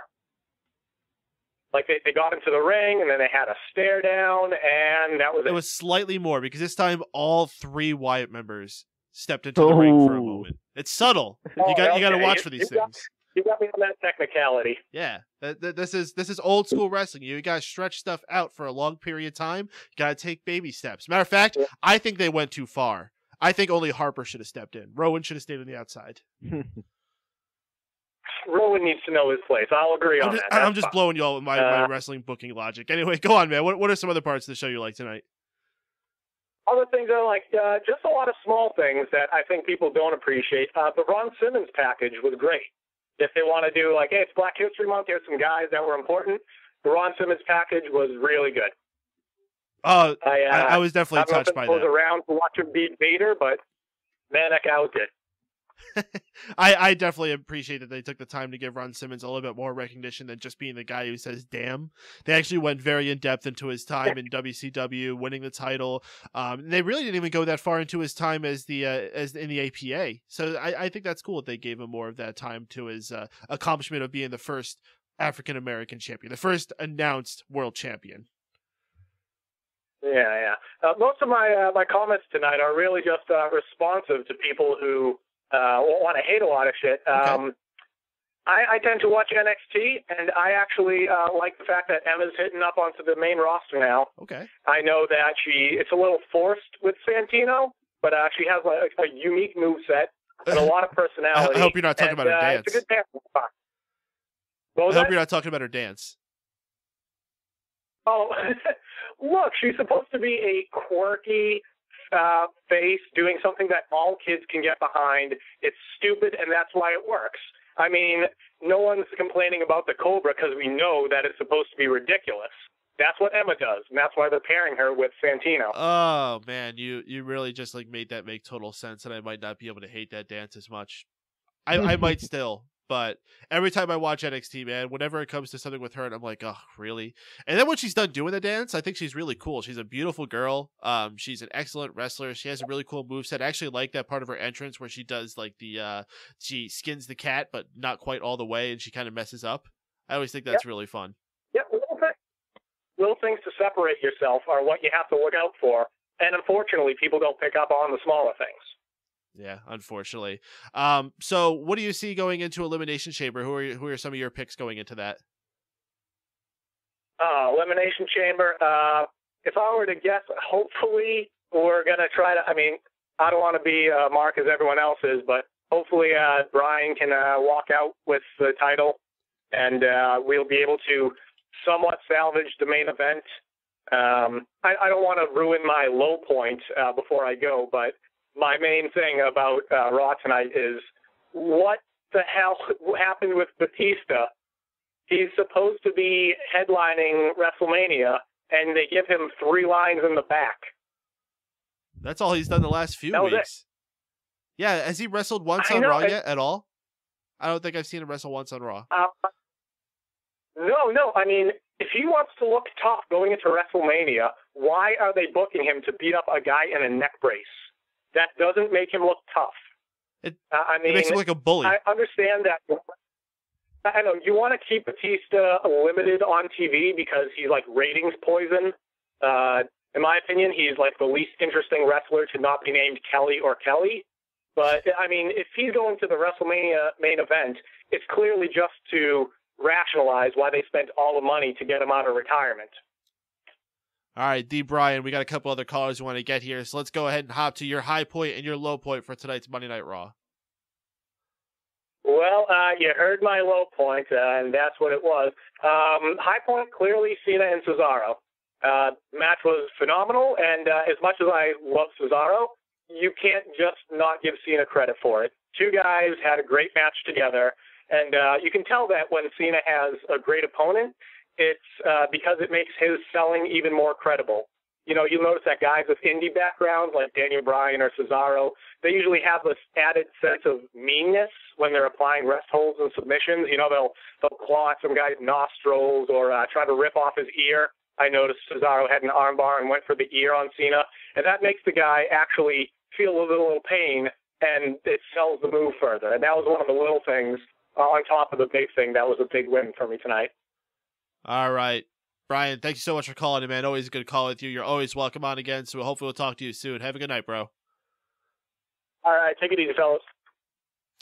Like, they got into the ring, and then they had a stare down, and that was it. It was slightly more, because this time all three Wyatt members stepped into the ring for a moment. It's subtle. You got to watch for these things. You got me on that technicality. Yeah. This is old school wrestling. You got to stretch stuff out for a long period of time. You got to take baby steps. Matter of fact, I think they went too far. I think only Harper should have stepped in. Rowan should have stayed on the outside. Rowan needs to know his place. I'll agree on that. I'm just blowing y'all with my wrestling booking logic. Anyway, go on, man. What are some other parts of the show you like tonight? Other things I like, just a lot of small things that I think people don't appreciate. The Ron Simmons package was great. If they want to do like, hey, it's Black History Month, here's some guys that were important. The Ron Simmons package was really good. Oh, I was definitely touched by that. I was around to watch him beat Vader, but man, that guy was good. I definitely appreciate that they took the time to give Ron Simmons a little bit more recognition than just being the guy who says damn. They actually went very in depth into his time in WCW, winning the title. They really didn't even go that far into his time as in the APA. So I think that's cool that they gave him more of that time to his accomplishment of being the first African American champion, the first announced world champion. Yeah. Most of my comments tonight are really just responsive to people who want to hate a lot of shit. Okay. I tend to watch NXT, and I actually like the fact that Emma's hitting up onto the main roster now. Okay. I know that it's a little forced with Santino, but she has a unique moveset and a lot of personality. I hope you're not talking about her dance. It's a good dance. I hope you're not talking about her dance. Oh, look, she's supposed to be a quirky face doing something that all kids can get behind. It's stupid, and that's why it works. I mean, no one's complaining about the Cobra because we know that it's supposed to be ridiculous. That's what Emma does, and that's why they're pairing her with Santino. Oh, man, you really just made that make total sense, and I might not be able to hate that dance as much. I might still, But every time I watch NXT, man, whenever it comes to something with her, I'm like, oh, really? And then when she's done doing the dance, I think she's really cool. She's a beautiful girl. She's an excellent wrestler. She has a really cool moveset. I actually like that part of her entrance where she does like she skins the cat, but not quite all the way, and she kind of messes up. I always think that's really fun. Yeah, little things to separate yourself are what you have to look out for. And unfortunately, people don't pick up on the smaller things. Yeah, unfortunately. So what do you see going into Elimination Chamber? Who are some of your picks going into that? Elimination Chamber. If I were to guess, hopefully we're going to try to, I mean, I don't want to be Mark as everyone else is, but hopefully Bryan can walk out with the title, and we'll be able to somewhat salvage the main event. I don't want to ruin my low point before I go, but my main thing about Raw tonight is what the hell happened with Batista? He's supposed to be headlining WrestleMania, and they give him 3 lines in the back. That's all he's done the last few weeks. Yeah, has he wrestled once on Raw yet at all? I don't think I've seen him wrestle once on Raw. No. I mean, if he wants to look tough going into WrestleMania, why are they booking him to beat up a guy in a neck brace? That doesn't make him look tough. It makes him like a bully. I understand that. I know you want to keep Batista limited on TV because he's like ratings poison. In my opinion, he's like the least interesting wrestler to not be named Kelly or Kelly. But I mean, if he's going to the WrestleMania main event, it's clearly just to rationalize why they spent all the money to get him out of retirement. All right, D. Bryan, we got a couple other callers we want to get here, so let's go ahead and hop to your high point and your low point for tonight's Monday Night Raw. Well, you heard my low point, and that's what it was. High point, clearly, Cena and Cesaro. Match was phenomenal, and as much as I love Cesaro, you can't just not give Cena credit for it. 2 guys had a great match together, and you can tell that when Cena has a great opponent, it's because it makes his selling even more credible. You know, you'll notice that guys with indie backgrounds like Daniel Bryan or Cesaro, they usually have this added sense of meanness when they're applying rest holds and submissions. You know, they'll claw at some guy's nostrils or try to rip off his ear. I noticed Cesaro had an armbar and went for the ear on Cena, and that makes the guy actually feel a little pain, and it sells the move further. And that was one of the little things on top of the big thing that was a big win for me tonight. All right. Bryan, thank you so much for calling in, man. Always a good call with you. You're always welcome on again, so hopefully we'll talk to you soon. Have a good night, bro. All right. Take it easy, fellas.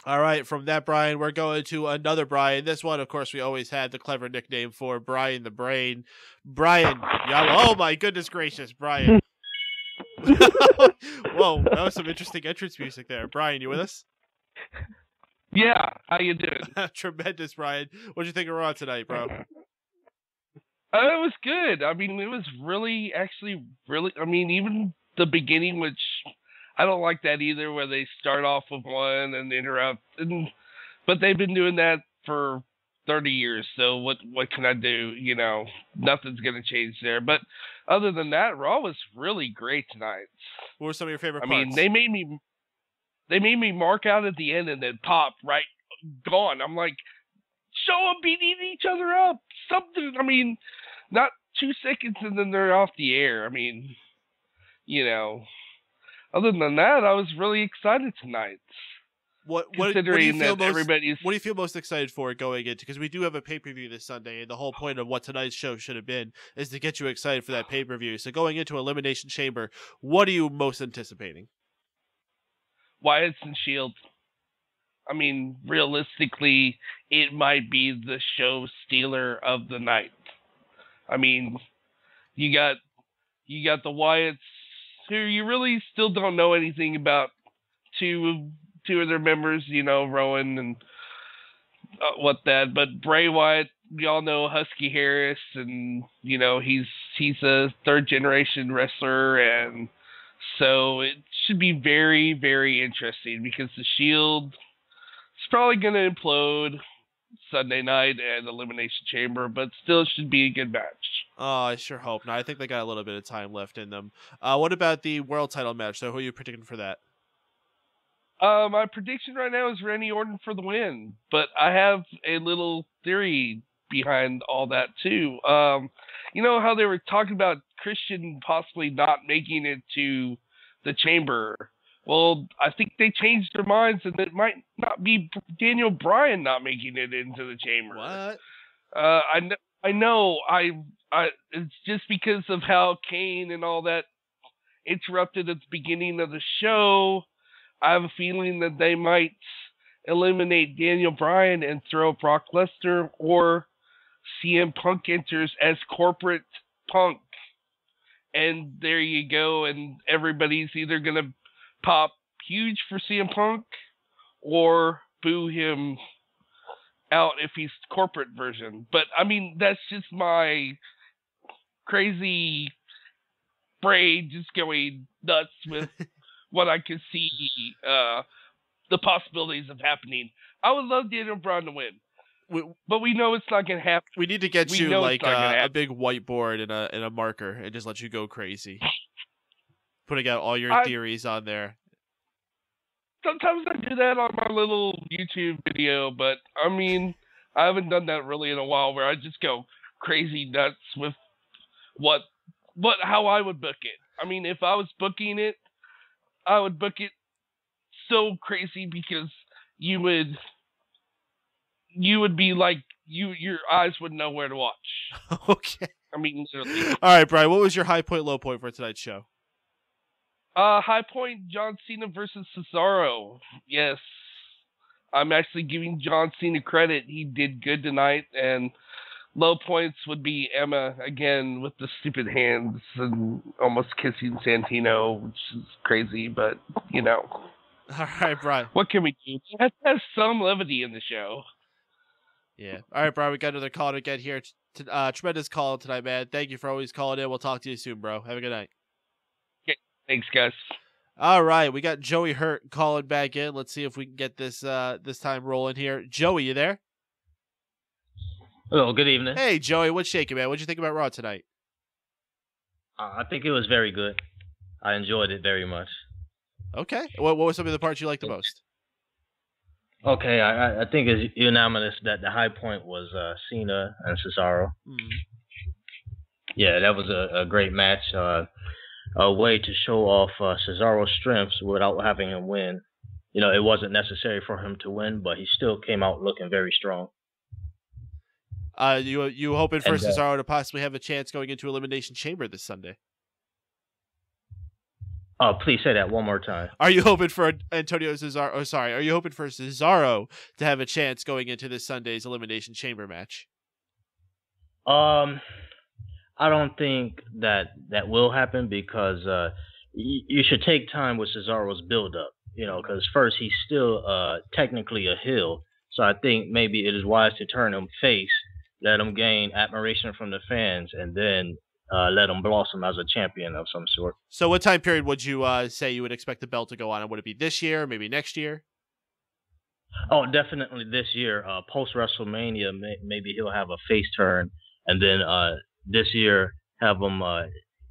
All right. From that, Bryan, we're going to another Bryan. This one, of course, we always had the clever nickname for Bryan the Brain. Bryan. Oh, my goodness gracious, Bryan. Whoa, that was some interesting entrance music there. Bryan, you with us? Yeah. How you doing? Tremendous, Bryan. What'd you think of Raw tonight, bro? It was good. I mean, it was really, I mean, even the beginning, which I don't like that either, where they start off with one and interrupt. But they've been doing that for 30 years, so what can I do? You know, nothing's going to change there. But other than that, Raw was really great tonight. What were some of your favorite parts? I mean, they made me mark out at the end and then pop, right, gone. I'm like, show them beating each other up. Something, I mean, not 2 seconds and then they're off the air. I mean, you know, other than that, I was really excited tonight. What do you feel most excited for going into? Because we do have a pay-per-view this Sunday, and the whole point of what tonight's show should have been is to get you excited for that pay-per-view. So going into Elimination Chamber, what are you most anticipating? Wyatts and Shield. I mean, realistically, it might be the show stealer of the night. I mean, you got the Wyatts, who you really still don't know anything about. Two of their members, you know, Rowan and but Bray Wyatt, we all know Husky Harris, and you know he's a 3rd generation wrestler, and so it should be very, very interesting because the Shield is probably going to implode Sunday night at Elimination Chamber, but still should be a good match. Oh, I sure hope not. I think they got a little bit of time left in them. What about the world title match? So who are you predicting for that? My prediction right now is Randy Orton for the win, but I have a little theory behind all that too. You know how they were talking about Christian possibly not making it to the Chamber? Well, I think they changed their minds, and it might not be Daniel Bryan not making it into the Chamber. What? I know. It's just because of how Kane and all that interrupted at the beginning of the show. I have a feeling that they might eliminate Daniel Bryan and throw Brock Lesnar, or CM Punk enters as corporate Punk. And there you go, and everybody's either going to pop huge for CM Punk or boo him out if he's corporate version. But, I mean, that's just my crazy brain just going nuts with what I can see the possibilities of happening. I would love Daniel Bryan to win. But we know it's not going to happen. We need to get you like a big whiteboard and a marker and just let you go crazy. Putting out all your theories on there. Sometimes I do that on my little YouTube video, but I mean, I haven't done that really in a while, where I just go crazy nuts with how I would book it. I mean, if I was booking it, I would book it so crazy because you would be like, your eyes would know where to watch. Okay. I mean, literally. All right, Brian, what was your high point, low point for tonight's show? High point, John Cena versus Cesaro. Yes. I'm actually giving John Cena credit. He did good tonight. And low points would be Emma, again, with the stupid hands and almost kissing Santino, which is crazy, but, you know. All right, Brian. What can we do? We have to have some levity in the show. Yeah. All right, Brian, we got another call to get here. Tremendous call tonight, man. Thank you for always calling in. We'll talk to you soon, bro. Have a good night. Thanks, guys. All right, we got Joey Hurt calling back in. Let's see if we can get this this time rolling here. Joey, you there? Hello, good evening. Hey, Joey, what's shaking, man? What'd you think about Raw tonight? I think it was very good. I enjoyed it very much. Okay. What were some of the parts you liked the most? Okay, I think it's unanimous that the high point was Cena and Cesaro. Mm-hmm. Yeah, that was a great match. A way to show off Cesaro's strengths without having him win. You know, it wasn't necessary for him to win, but he still came out looking very strong. You hoping for Cesaro to possibly have a chance going into Elimination Chamber this Sunday? Oh, please say that one more time. Are you hoping for Antonio Cesaro? Oh, sorry. Are you hoping for Cesaro to have a chance going into this Sunday's Elimination Chamber match? I don't think that will happen because you should take time with Cesaro's build-up, you know, because first he's still technically a heel. So I think maybe it is wise to turn him face, let him gain admiration from the fans, and then let him blossom as a champion of some sort. So what time period would you say you would expect the belt to go on? And would it be this year, maybe next year? Oh, definitely this year. Post-WrestleMania, maybe he'll have a face turn, and then this year have him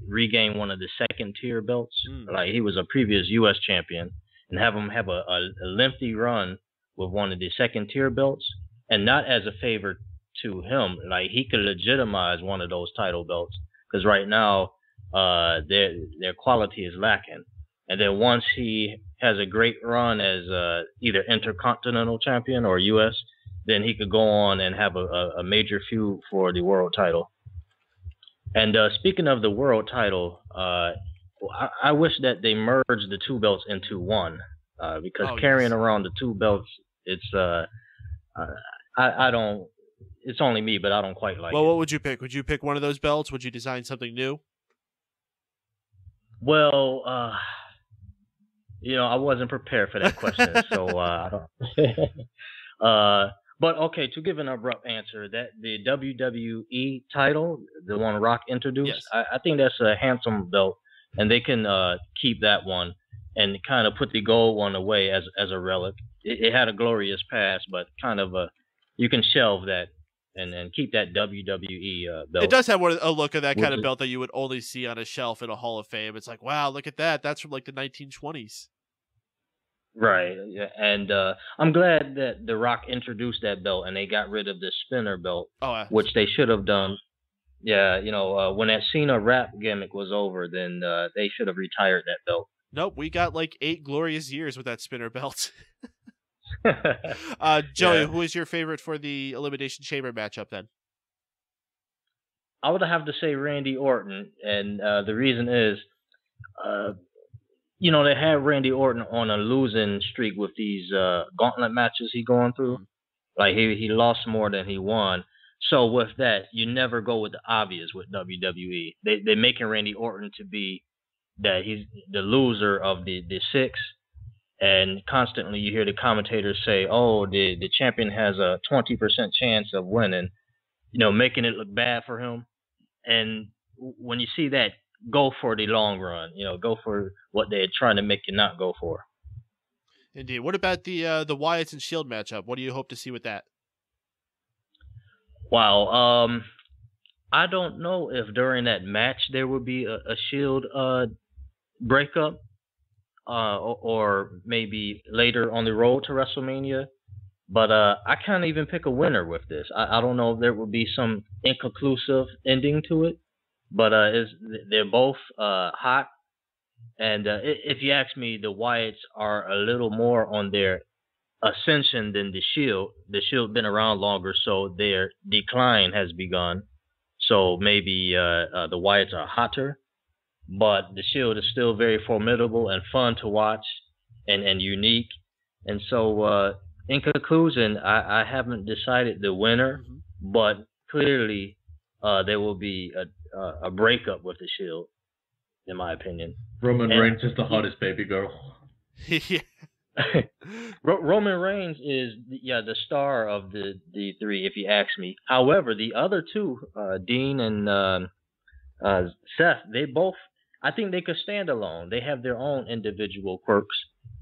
regain one of the second-tier belts. Like he was a previous U.S. champion, and have him have a lengthy run with one of the second-tier belts, and not as a favor to him. Like he could legitimize one of those title belts, because right now their quality is lacking. And then once he has a great run as either Intercontinental Champion or U.S., then he could go on and have a major feud for the world title. And speaking of the world title, I wish that they merged the two belts into one, because carrying around the two belts, it's I don't. It's only me, but I don't quite like it. Well, what would you pick? Would you pick one of those belts? Would you design something new? Well, I wasn't prepared for that question, so I don't. But okay, to give an abrupt answer, that the WWE title, the one Rock introduced, yes. I think that's a handsome belt, and they can keep that one and kind of put the gold one away as a relic. It had a glorious past, but kind of you can shelve that and keep that WWE belt. It does have a look of that kind of belt that you would only see on a shelf in a Hall of Fame. It's like, wow, look at that. That's from like the 1920s. Right. Yeah. And I'm glad that The Rock introduced that belt and they got rid of the spinner belt, which they should have done. Yeah, when that Cena rap gimmick was over, then they should have retired that belt. Nope, we got like 8 glorious years with that spinner belt. Joey, who is your favorite for the Elimination Chamber matchup then? I would have to say Randy Orton, and the reason is, they had Randy Orton on a losing streak with these gauntlet matches he going through. Like he lost more than he won. So with that, you never go with the obvious with WWE. They're making Randy Orton to be that he's the loser of the 6, and constantly you hear the commentators say, "Oh, the champion has a 20% chance of winning," making it look bad for him. And when you see that, go for the long run. Go for what they're trying to make you not go for. Indeed. What about the Wyatts and Shield matchup? What do you hope to see with that? Wow. I don't know if during that match there would be a Shield breakup, or maybe later on the road to WrestleMania. But I can't even pick a winner with this. I don't know if there will be some inconclusive ending to it. But they're both hot. And if you ask me, the Wyatts are a little more on their ascension than the Shield. The Shield been around longer, so their decline has begun. So maybe the Wyatts are hotter. But the Shield is still very formidable and fun to watch and unique. And so, in conclusion, I haven't decided the winner, but clearly there will be a breakup with the Shield, in my opinion. Roman Reigns is the hottest baby girl. Roman Reigns is the star of the 3, if you ask me. However, the other 2, Dean and Seth, they both, I think they could stand alone. They have their own individual quirks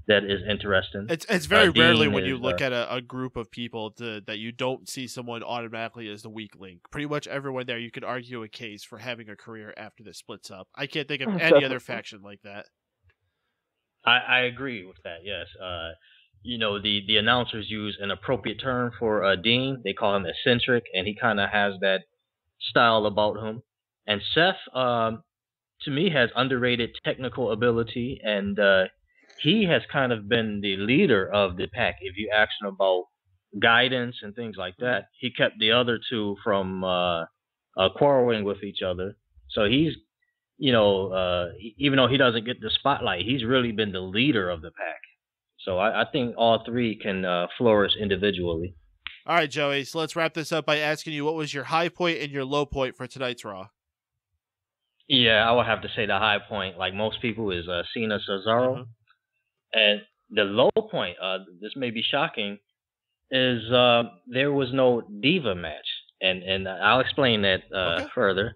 that is interesting. It's very rarely when you look at a group of people that you don't see someone automatically as the weak link. Pretty much everyone there, you could argue a case for having a career after this splits up. I can't think of any other faction like that. I agree with that, yes. The announcers use an appropriate term for Dean. They call him eccentric, and he kind of has that style about him. And Seth, to me, has underrated technical ability, and he has kind of been the leader of the pack. If you ask him about guidance and things like that, he kept the other 2 from quarreling with each other. So he's, even though he doesn't get the spotlight, he's really been the leader of the pack. So I think all 3 can flourish individually. All right, Joey. So let's wrap this up by asking you, what was your high point and your low point for tonight's Raw? Yeah, I would have to say the high point, like most people, is Cena Cesaro. And the low point, this may be shocking, is there was no Diva match. And I'll explain that further.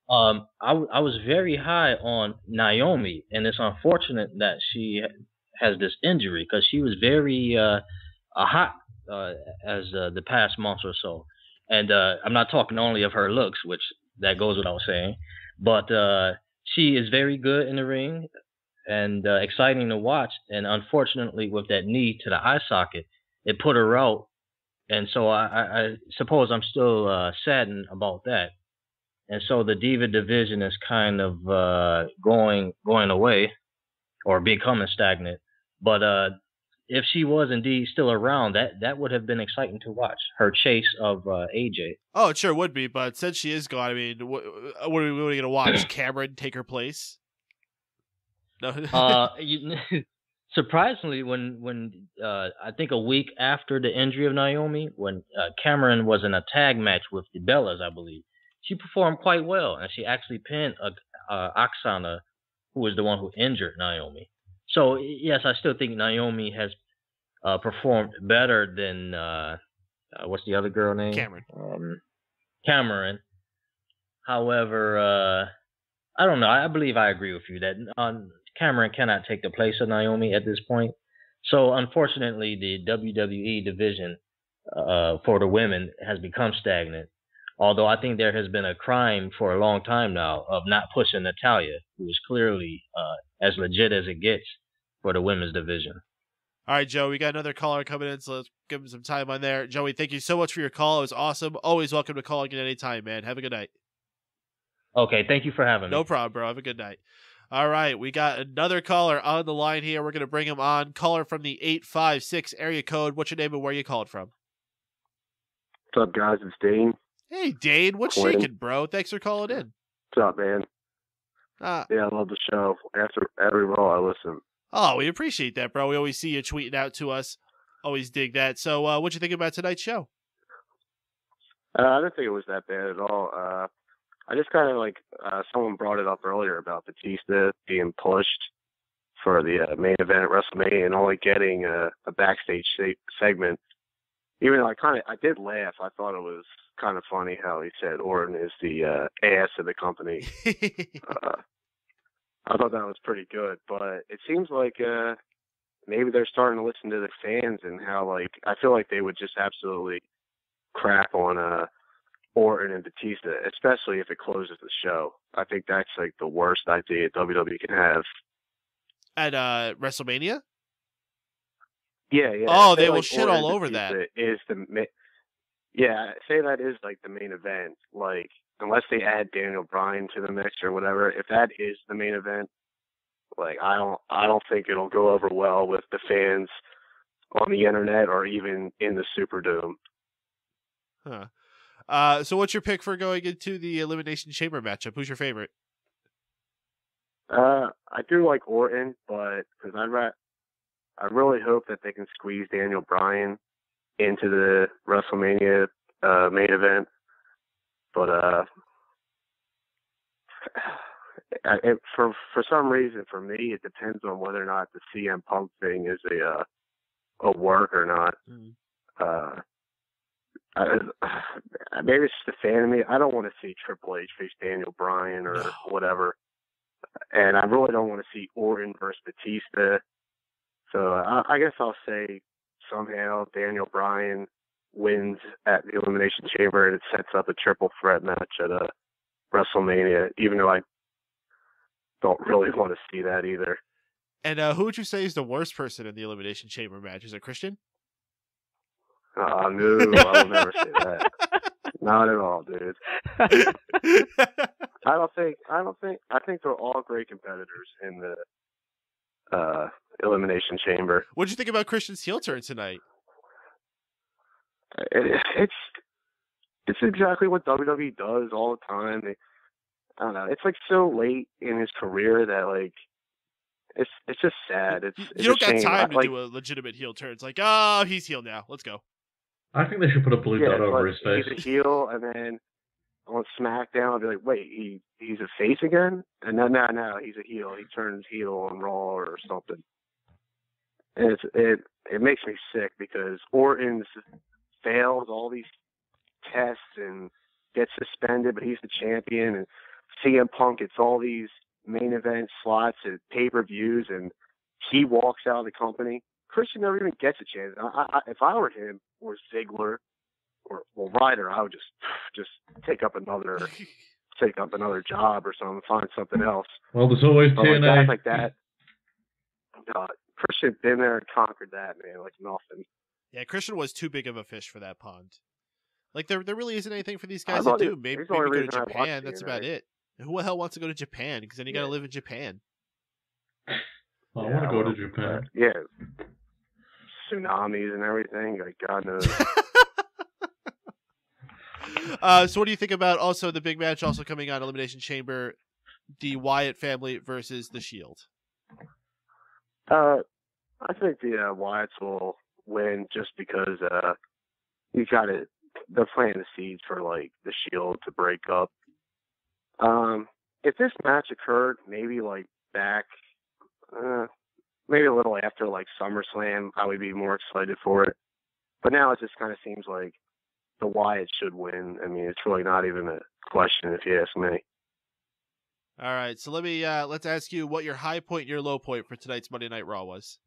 I was very high on Naomi, and it's unfortunate that she has this injury because she was very hot as the past month or so. And I'm not talking only of her looks, which that goes without saying, but she is very good in the ring and exciting to watch. And unfortunately, with that knee to the eye socket, it put her out. And so I suppose I'm still saddened about that. And so the Diva division is kind of going away or becoming stagnant. But if she was indeed still around, that would have been exciting to watch, her chase of AJ. Oh, it sure would be. But since she is gone, I mean, what are we going to watch? Cameron take her place? No. Surprisingly, when I think a week after the injury of Naomi, when Cameron was in a tag match with the Bellas, I believe, she performed quite well, and she actually pinned Oksana, who was the one who injured Naomi. So yes, I still think Naomi has performed better than what's the other girl name? Cameron. However, I don't know. I believe I agree with you that Cameron cannot take the place of Naomi at this point. So unfortunately, the WWE division for the women has become stagnant. Although I think there has been a crime for a long time now of not pushing Natalya, who is clearly as legit as it gets for the women's division. All right, Joe, we got another caller coming in, so let's give him some time on there. Joey, thank you so much for your call. It was awesome. Always welcome to call again anytime, man. Have a good night. Okay, thank you for having me. No problem, bro. Have a good night. All right, we got another caller on the line here. We're going to bring him on. Caller from the 856 area code. What's your name and where you called from? What's up, guys? It's Dane. Hey, Dane. What's shaking, bro? Thanks for calling in. What's up, man? Yeah, I love the show. After every Raw, I listen. Oh, we appreciate that, bro. We always see you tweeting out to us. Always dig that. So, what'd you think about tonight's show? I didn't think it was that bad at all. I just kind of like, someone brought it up earlier about Batista being pushed for the main event at WrestleMania and only getting a backstage segment. Even though I did laugh. I thought it was kind of funny how he said Orton is the ass of the company. I thought that was pretty good, but it seems like maybe they're starting to listen to the fans and how, like, I feel like they would just absolutely crap on Orton and Batista, especially if it closes the show. I think that's like the worst idea WWE can have. At WrestleMania? Yeah. Oh, they will like shit all over that. Yeah, say that is like the main event. Like, unless they add Daniel Bryan to the mix or whatever, if that is the main event, like I don't think it'll go over well with the fans on the internet or even in the Superdome. Huh. So what's your pick for going into the Elimination Chamber matchup? Who's your favorite? I do like Orton, but because I really hope that they can squeeze Daniel Bryan into the WrestleMania main event. But for some reason, for me, it depends on whether or not the CM Punk thing is a work or not. Maybe it's just a fan of me. I don't want to see Triple H face Daniel Bryan or whatever, and I really don't want to see Orton versus Batista. So I guess I'll say somehow Daniel Bryan wins at the Elimination Chamber and it sets up a triple threat match at WrestleMania, even though I don't really want to see that either. And who would you say is the worst person in the Elimination Chamber match? Is it Christian? No, I will never say that. Not at all, dude. I think they're all great competitors in the Elimination Chamber. What did you think about Christian's heel turn tonight? It's exactly what WWE does all the time. I don't know. It's like so late in his career that like it's just sad. You don't got time to do a legitimate heel turn. It's like, oh, he's heel now. Let's go. I think they should put a blue dot over his face. He's a heel, and then on SmackDown, I'll be like, wait, he's a face again? And no, he's a heel. He turns heel on Raw or something. And it makes me sick because Orton fails all these tests and gets suspended, but he's the champion. And CM Punk gets all these main event slots and pay-per-views, and he walks out of the company. Christian never even gets a chance. If I were him or Ziggler or Ryder, I would just take up another job or something, find something else. Well, there's always TNA. Guys like that. Christian's been there and conquered that, man, like nothing. Yeah, Christian was too big of a fish for that pond. Like there really isn't anything for these guys to do. Maybe go to Japan. That's about it. Who the hell wants to go to Japan? Because then you got to live in Japan. I want to go to Japan. Yeah. Tsunamis and everything. Like, God knows. So what do you think about also the big match also coming on Elimination Chamber, the Wyatt family versus the Shield? I think the Wyatts will win just because they're planting the seeds for like the Shield to break up. If this match occurred maybe like back maybe a little after like SummerSlam, I would be more excited for it. But now it just kind of seems like the Wyatt should win. I mean, it's really not even a question if you ask me. All right, so let's ask you what your high point and your low point for tonight's Monday Night Raw was.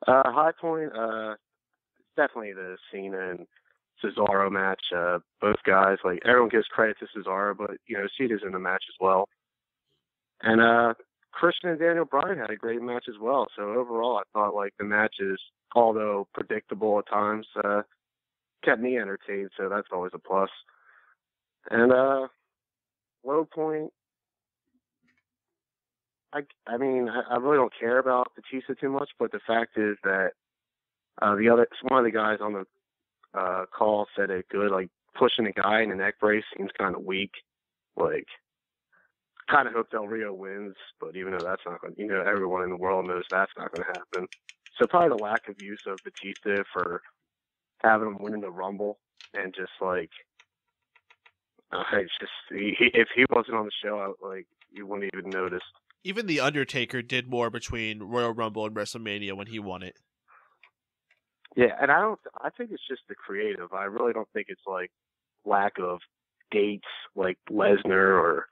High point, definitely the Cena and Cesaro match. Both guys, like everyone gives credit to Cesaro, but you know Cena's in the match as well. And Christian and Daniel Bryan had a great match as well. So overall, I thought like the matches, although predictable at times, kept me entertained. So that's always a plus. And low point, I mean, I really don't care about Batista too much, but the fact is that one of the guys on the call said it good, like pushing a guy in a neck brace seems kind of weak. Like, kind of hope Del Rio wins, but even though that's not going to, everyone in the world knows that's not going to happen. So probably the lack of use of Batista for having him win in the Rumble and just like, if he wasn't on the show, you wouldn't even notice. Even The Undertaker did more between Royal Rumble and WrestleMania when he won it. Yeah, and I think it's just the creative. I really don't think it's like lack of dates like Lesnar or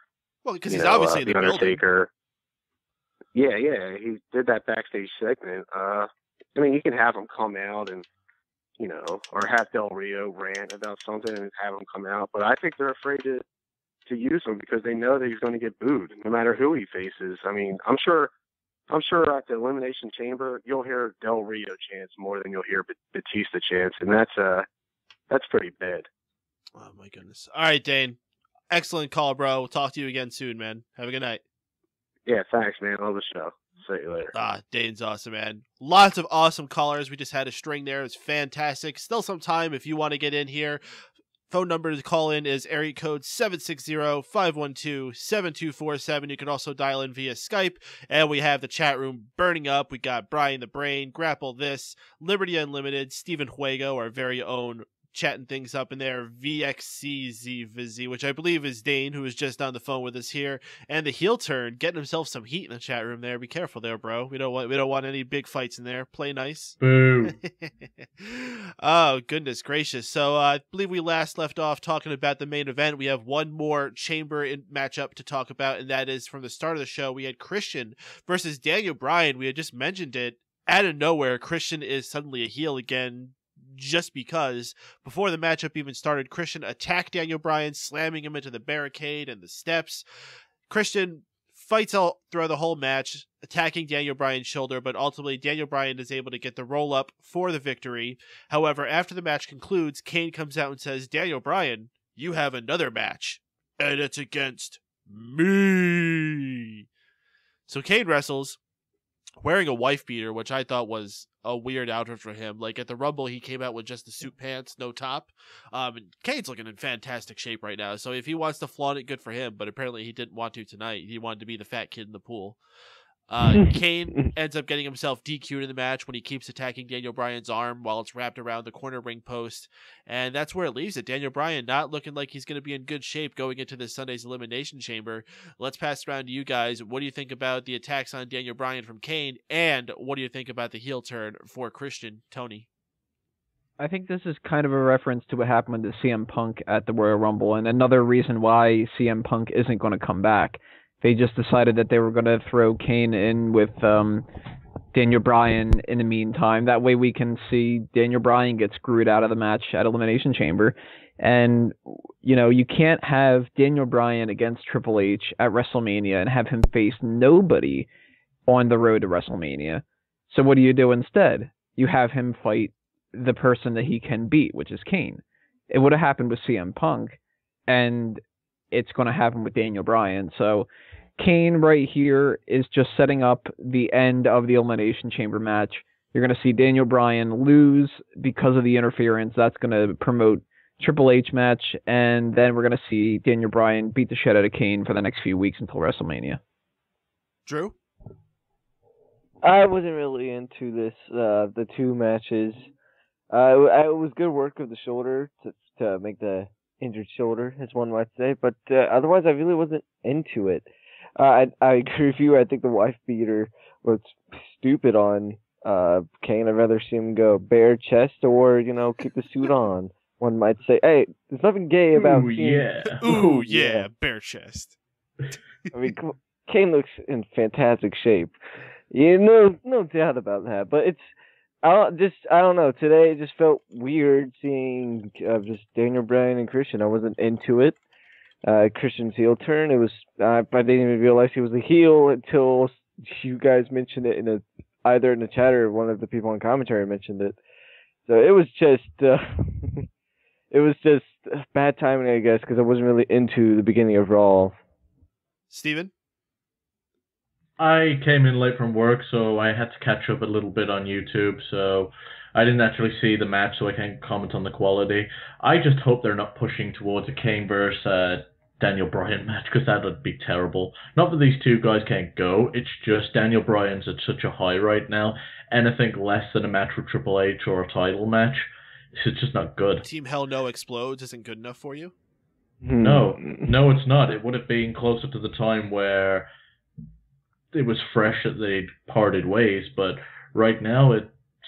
because he's obviously in the Undertaker. Building. Yeah, he did that backstage segment. I mean, you can have him come out and or have Del Rio rant about something and have him come out, but I think they're afraid to use him because they know that he's going to get booed no matter who he faces. I mean, I'm sure at the Elimination Chamber you'll hear Del Rio chants more than you'll hear Batista chants, and that's pretty bad. Oh my goodness! All right, Dane, excellent call, bro. We'll talk to you again soon, man. Have a good night. Yeah, thanks, man. Love the show. See you later. Dane's awesome, man. Lots of awesome callers. We just had a string there. It's fantastic. Still some time if you want to get in here. Phone number to call in is area code 760-512-7247. You can also dial in via Skype. And we have the chat room burning up. We got Brian the Brain, Grapple This, Liberty Unlimited, Stephen Wago, our very own, chatting things up in there, VXCZVZ, which I believe is Dane, who is just on the phone with us here, and the heel turn, getting himself some heat in the chat room there. Be careful there, bro. We don't want any big fights in there. Play nice. Boo. Oh, goodness gracious. So I believe we last left off talking about the main event. We have one more chamber matchup to talk about, and that is from the start of the show. We had Christian versus Daniel Bryan. We had just mentioned it. Out of nowhere, Christian is suddenly a heel again, just because before the matchup even started, Christian attacked Daniel Bryan, slamming him into the barricade and the steps. Christian fights all throughout the whole match, attacking Daniel Bryan's shoulder, but ultimately Daniel Bryan is able to get the roll up for the victory. However, after the match concludes, Kane comes out and says, "Daniel Bryan, you have another match, and it's against me." So Kane wrestles wearing a wife beater, which I thought was a weird outfit for him. Like at the Rumble, he came out with just the suit pants, no top. And Kane's looking in fantastic shape right now. So if he wants to flaunt it, good for him. But apparently he didn't want to tonight. He wanted to be the fat kid in the pool. Kane ends up getting himself DQ'd in the match when he keeps attacking Daniel Bryan's arm while it's wrapped around the corner ring post. And that's where it leaves it. Daniel Bryan not looking like he's going to be in good shape going into this Sunday's Elimination Chamber. Let's pass it around to you guys. What do you think about the attacks on Daniel Bryan from Kane? And what do you think about the heel turn for Christian? Tony? I think this is kind of a reference to what happened with CM Punk at the Royal Rumble, and another reason why CM Punk isn't going to come back. They just decided that they were going to throw Kane in with Daniel Bryan in the meantime. That way we can see Daniel Bryan get screwed out of the match at Elimination Chamber. And, you can't have Daniel Bryan against Triple H at WrestleMania and have him face nobody on the road to WrestleMania. So what do you do instead? You have him fight the person that he can beat, which is Kane. It would have happened with CM Punk, and it's going to happen with Daniel Bryan. So Kane right here is just setting up the end of the Elimination Chamber match. You're going to see Daniel Bryan lose because of the interference. That's going to promote Triple H match, and then we're going to see Daniel Bryan beat the shit out of Kane for the next few weeks until WrestleMania. Drew? I wasn't really into this, the two matches. It was good work of the shoulder to make the injured shoulder, as one might say, but otherwise I really wasn't into it. I agree with you. I think the wife beater was stupid on Kane. I'd rather see him go bare chest or, keep the suit on. One might say, hey, there's nothing gay about Kane. Ooh, yeah, bare chest. I mean, Kane looks in fantastic shape. No doubt about that. But I don't know. Today it just felt weird seeing just Daniel Bryan and Christian. I wasn't into it. Christian's heel turn. It was I didn't even realize he was a heel until you guys mentioned it either in the chat or one of the people on commentary mentioned it. So it was just bad timing, I guess, because I wasn't really into the beginning of Raw. Steven? I came in late from work, so I had to catch up a little bit on YouTube, so I didn't actually see the match, so I can't comment on the quality. I just hope they're not pushing towards a Kane versus Daniel Bryan match, because that would be terrible. Not that these two guys can't go, it's just Daniel Bryan's at such a high right now. Anything less than a match with Triple H or a title match, it's just not good. Team Hell No Explodes isn't good enough for you? No, it's not. It would have been closer to the time where it was fresh that they'd parted ways, but right now it's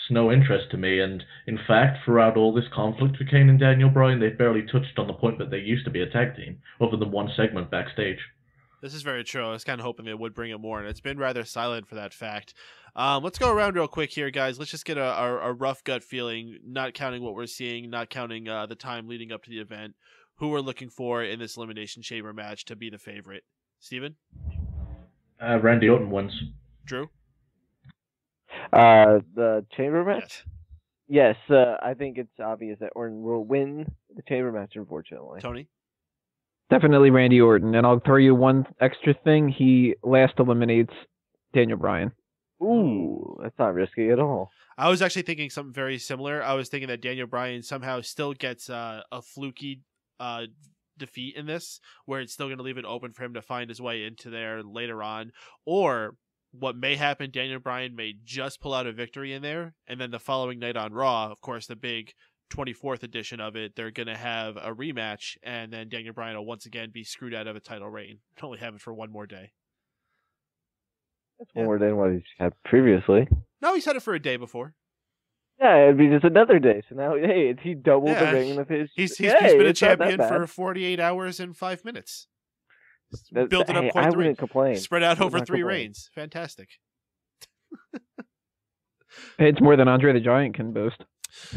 no interest to me, and in fact, throughout all this conflict with Kane and Daniel Bryan, they've barely touched on the point that they used to be a tag team, other than one segment backstage. This is very true. I was kind of hoping they would bring it more, and it's been rather silent for that fact. Let's go around real quick here, guys. Let's just get a rough gut feeling, not counting what we're seeing, not counting the time leading up to the event, who we're looking for in this Elimination Chamber match to be the favorite. Steven? Randy Orton wins. Drew? The chamber match? Yes, I think it's obvious that Orton will win the chamber match, unfortunately. Tony? Definitely Randy Orton. And I'll throw you one extra thing. He last eliminates Daniel Bryan. Ooh, that's not risky at all. I was actually thinking something very similar. I was thinking that Daniel Bryan somehow still gets a fluky defeat in this, where it's still going to leave it open for him to find his way into there later on. Or what may happen, Daniel Bryan may just pull out a victory in there, and then the following night on Raw, of course, the big 24th edition of it, they're going to have a rematch, and then Daniel Bryan will once again be screwed out of a title reign. Only have it for one more day. That's more than what he's had previously. No, he's had it for a day before. Yeah, it'd be just another day. So now, hey, he doubled the reign of his. He's been a champion for 48 hours and 5 minutes. Built it up quite I wouldn't complain. Spread out over 3 reigns. Fantastic. It's more than Andre the Giant can boast.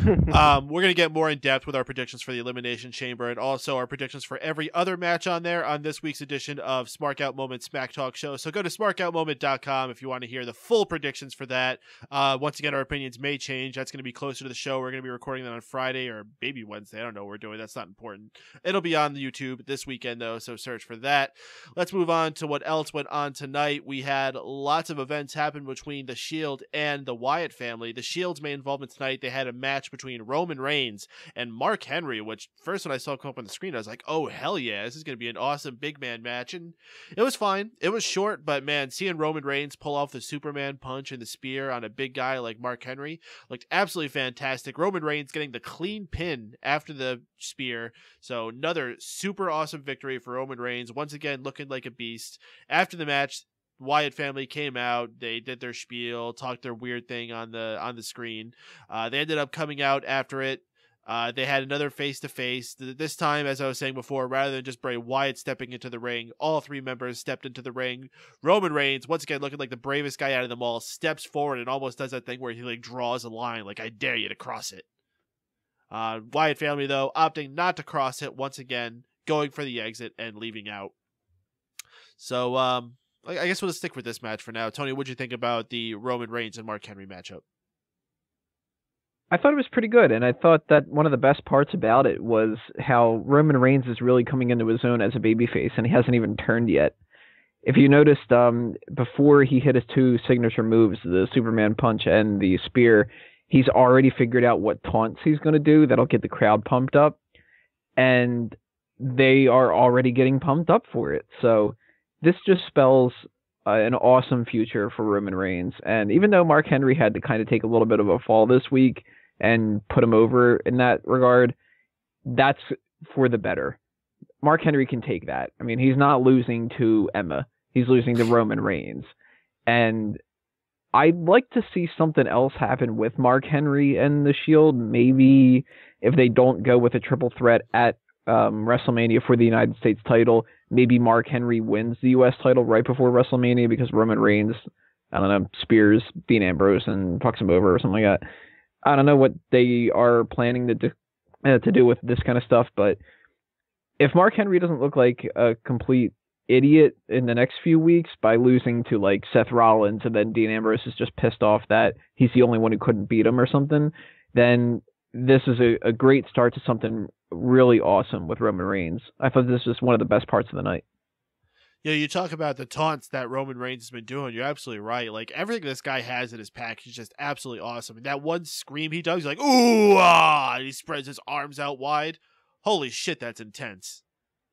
We're going to get more in depth with our predictions for the Elimination Chamber and also our predictions for every other match on there on this week's edition of Smark Out Moment Smack Talk Show. So go to smarkoutmoment.com if you want to hear the full predictions for that. Once again, our opinions may change. That's going to be closer to the show. We're going to be recording that on Friday or maybe Wednesday. I don't know what we're doing. That's not important. It'll be on the YouTube this weekend, though, so search for that. Let's move on to what else went on tonight. We had lots of events happen between The Shield and the Wyatt family. The Shield's main involvement tonight, they had a match between Roman Reigns and Mark Henry, which first when I saw it come up on the screen, I was like, oh, hell yeah, this is going to be an awesome big man match. And it was fine. It was short, but man, seeing Roman Reigns pull off the Superman punch and the spear on a big guy like Mark Henry looked absolutely fantastic. Roman Reigns getting the clean pin after the spear. So another super awesome victory for Roman Reigns, once again looking like a beast. After the match, Wyatt family came out, they did their spiel, talked their weird thing on the screen. They ended up coming out after it. They had another face-to-face. This time, as I was saying before, rather than just Bray Wyatt stepping into the ring, all 3 members stepped into the ring. Roman Reigns, once again looking like the bravest guy out of them all, steps forward and almost does that thing where he draws a line, like, I dare you to cross it. Wyatt family, though, opting not to cross it, once again, going for the exit and leaving out. So, I guess we'll just stick with this match for now. Tony, what'd you think about the Roman Reigns and Mark Henry matchup? I thought it was pretty good, and I thought that one of the best parts about it was how Roman Reigns is really coming into his own as a babyface, and he hasn't even turned yet. If you noticed, before he hit his 2 signature moves, the Superman punch and the spear, he's already figured out what taunts he's going to do that'll get the crowd pumped up, and they are already getting pumped up for it. So this just spells an awesome future for Roman Reigns. And even though Mark Henry had to kind of take a little bit of a fall this week and put him over in that regard, that's for the better. Mark Henry can take that. I mean, he's not losing to Emma. He's losing to Roman Reigns. And I'd like to see something else happen with Mark Henry and the Shield. Maybe if they don't go with a triple threat at WrestleMania for the United States title, maybe Mark Henry wins the U.S. title right before WrestleMania because Roman Reigns, I don't know, spears Dean Ambrose and fucks him over or something like that. I don't know what they are planning to do with this kind of stuff, but if Mark Henry doesn't look like a complete idiot in the next few weeks by losing to like Seth Rollins and then Dean Ambrose is just pissed off that he's the only one who couldn't beat him or something, then this is a great start to something really awesome with Roman Reigns. I thought this was one of the best parts of the night. Yeah, you talk about the taunts that Roman Reigns has been doing. You're absolutely right. Like, everything this guy has in his pack is just absolutely awesome. And that one scream he does, he's like, ooh, ah, and he spreads his arms out wide. Holy shit, that's intense.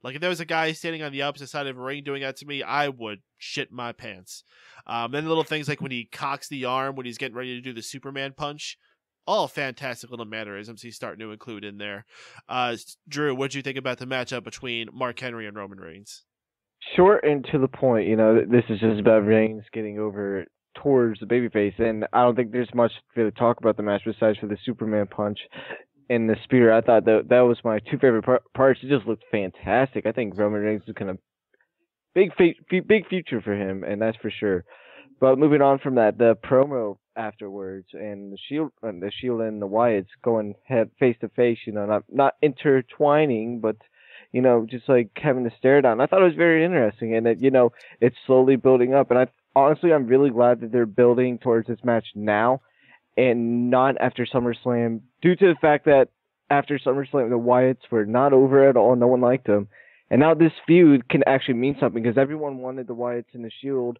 Like, if there was a guy standing on the opposite side of a ring doing that to me, I would shit my pants. Then little things like when he cocks the arm when he's getting ready to do the Superman punch. All fantastic little mannerisms he's starting to include in there. Drew, what did you think about the matchup between Mark Henry and Roman Reigns? Short and to the point, this is just about Reigns getting over towards the babyface, and I don't think there's much to talk about the match besides for the Superman punch and the spear. I thought that was my two favorite parts. It just looked fantastic. I think Roman Reigns is kind of big future for him, and that's for sure. But moving on from that, the promo afterwards and the Shield and the Wyatts going head face to face, not intertwining, but just like having the stare down. I thought it was very interesting, and that it's slowly building up. And I'm really glad that they're building towards this match now, and not after SummerSlam, due to the fact that after SummerSlam the Wyatts were not over at all. No one liked them, and now this feud can actually mean something because everyone wanted the Wyatts and the Shield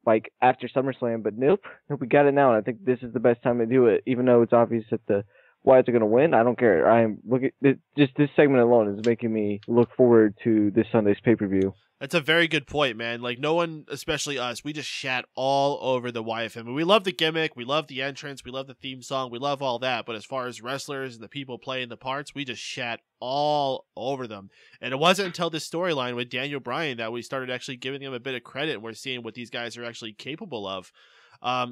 like after SummerSlam, but nope, we got it now, and I think this is the best time to do it. Even though it's obvious that the Wyatts are going to win, I don't care. I am looking. Just this segment alone is making me look forward to this Sunday's pay-per-view. That's a very good point, man. Like, no one, especially us, we just shat all over the Wyatt family. We love the gimmick, we love the entrance, we love the theme song, we love all that. But as far as wrestlers and the people playing the parts, we just shat all over them. And it wasn't until this storyline with Daniel Bryan that we started actually giving them a bit of credit, and we're seeing what these guys are actually capable of.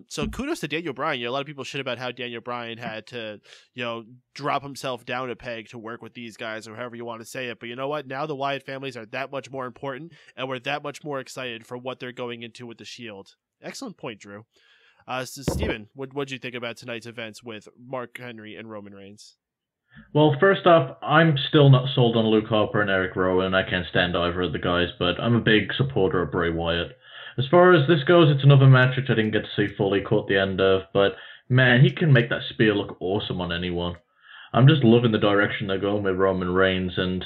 So kudos to Daniel Bryan. A lot of people shit about how Daniel Bryan had to, drop himself down a peg to work with these guys, or however you want to say it. But you know what? Now the Wyatt families are that much more important, and we're that much more excited for what they're going into with the Shield. Excellent point, Drew. So Steven, what'd you think about tonight's events with Mark Henry and Roman Reigns? Well, first off, I'm still not sold on Luke Harper and Eric Rowan. I can't stand either of the guys, but I'm a big supporter of Bray Wyatt. As far as this goes, it's another match which I didn't get to see fully, caught the end of, but man, he can make that spear look awesome on anyone. I'm just loving the direction they're going with Roman Reigns, and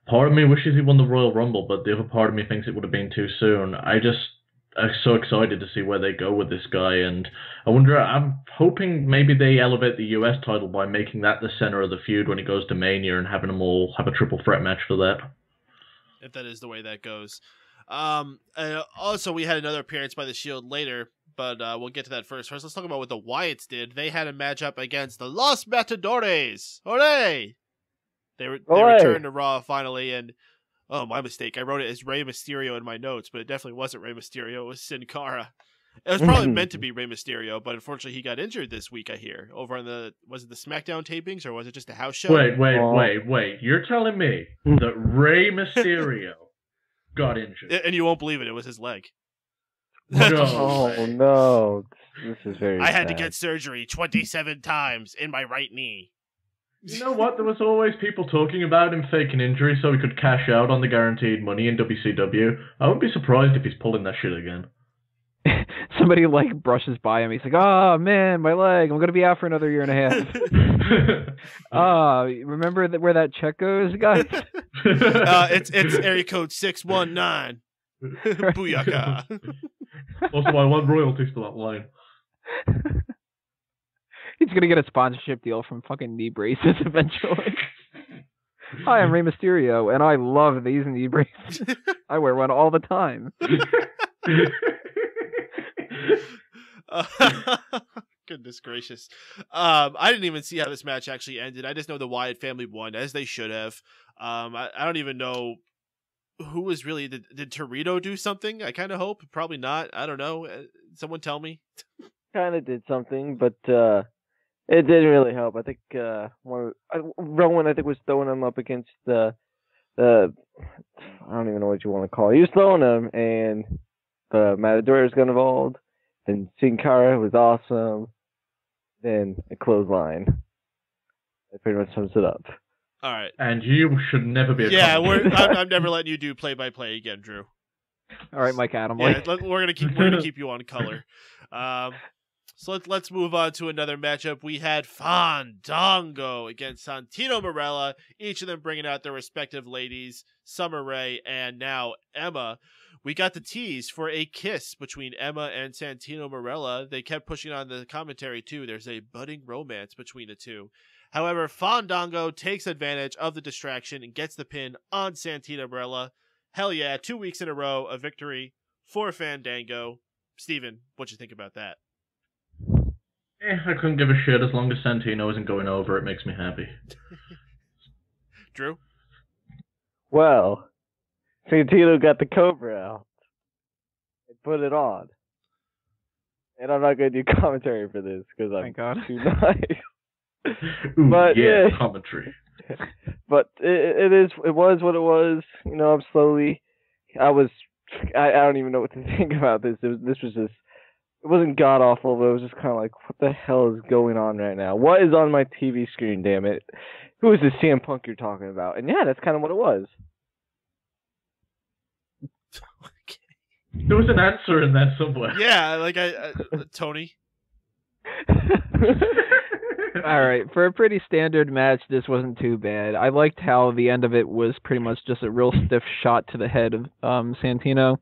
part of me wishes he won the Royal Rumble, but the other part of me thinks it would have been too soon. I'm so excited to see where they go with this guy, and I'm hoping maybe they elevate the US title by making that the center of the feud when it goes to Mania and having them all have a triple threat match for that. If that is the way that goes. Also, we had another appearance by the Shield later, but we'll get to that first. Let's talk about what the Wyatts did. They had a matchup against the Los Matadores. Hooray! They returned to Raw finally, and oh, my mistake. I wrote it as Rey Mysterio in my notes, but it definitely wasn't Rey Mysterio. It was Sin Cara. It was probably meant to be Rey Mysterio, but unfortunately he got injured this week, I hear. Over on was it the SmackDown tapings, or was it just a house show? Wait. You're telling me that Rey Mysterio got injured? And you won't believe it. It was his leg. Oh, no. This is very I had sad. to get surgery 27 times in my right knee. You know what? There was always people talking about him faking injury so he could cash out on the guaranteed money in WCW. I wouldn't be surprised if he's pulling that shit again. Somebody brushes by him. He's like, "Oh man, my leg! I'm gonna be out for another year and a half." Remember where that check goes, guys? It's area code 619. Booyaka. Also, I want royalties for that line. He's gonna get a sponsorship deal from fucking knee braces eventually. Hi, I'm Rey Mysterio, and I love these knee braces. I wear one all the time. Goodness gracious. I didn't even see how this match actually ended. I just know the Wyatt family won, as they should have. I don't even know who was really... Did Torito do something? I kind of hope. Probably not. I don't know. Someone tell me. Kind of did something, but it didn't really help. I think Rowan, was throwing him up against the I don't even know what you want to call it. He was throwing him, and the Matadores got involved. Then Sin Cara was awesome. Then a clothesline. That pretty much sums it up. All right. And you should never be a I'm never letting you do play-by-play again, Drew. All right, Mike Adam. Yeah, we're gonna keep you on color. So let's move on to another matchup. We had Fandango against Santino Marella, each of them bringing out their respective ladies, Summer Rae and now Emma. We got the tease for a kiss between Emma and Santino Marella. They kept pushing on the commentary too. There's a budding romance between the two. However, Fandango takes advantage of the distraction and gets the pin on Santino Marella. Hell yeah, 2 weeks in a row, a victory for Fandango. Steven, what'd you think about that? I couldn't give a shit. As long as Santino isn't going over, it makes me happy. Drew? Well, Santino got the Cobra out and put it on. And I'm not going to do commentary for this because I'm too nice. Ooh, but yeah, commentary. But it was what it was. You know, I'm slowly. I don't even know what to think about this. This was just. It wasn't god awful, but it was just kind of like, what the hell is going on right now? What is on my TV screen? Damn it! Who is this CM Punk you're talking about? And yeah, that's kind of what it was. There was an answer in there somewhere. Yeah, like Tony. All right, for a pretty standard match, this wasn't too bad. I liked how the end of it was pretty much just a real stiff shot to the head of Santino.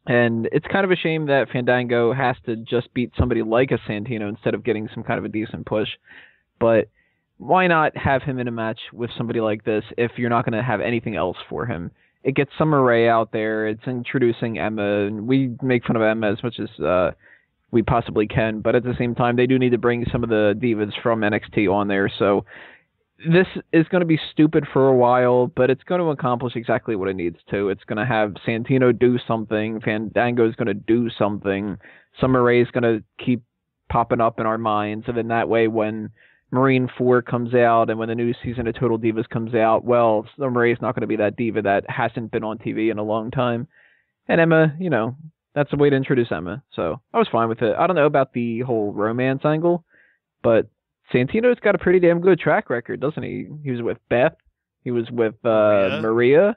And it's kind of a shame that Fandango has to just beat somebody like a Santino instead of getting some kind of a decent push. But why not have him in a match with somebody like this if you're not going to have anything else for him? It gets Summer Rae out there. It's introducing Emma. And we make fun of Emma as much as we possibly can. But at the same time, they do need to bring some of the divas from NXT on there. So this is going to be stupid for a while, but it's going to accomplish exactly what it needs to. It's going to have Santino do something. Fandango is going to do something. Summer Rae is going to keep popping up in our minds. And then that way, when Marine 4 comes out and when the new season of Total Divas comes out, well, Summer Rae is not going to be that diva that hasn't been on TV in a long time. And Emma, you know, that's a way to introduce Emma. So I was fine with it. I don't know about the whole romance angle, but Santino's got a pretty damn good track record, doesn't he? He was with Beth. He was with Maria.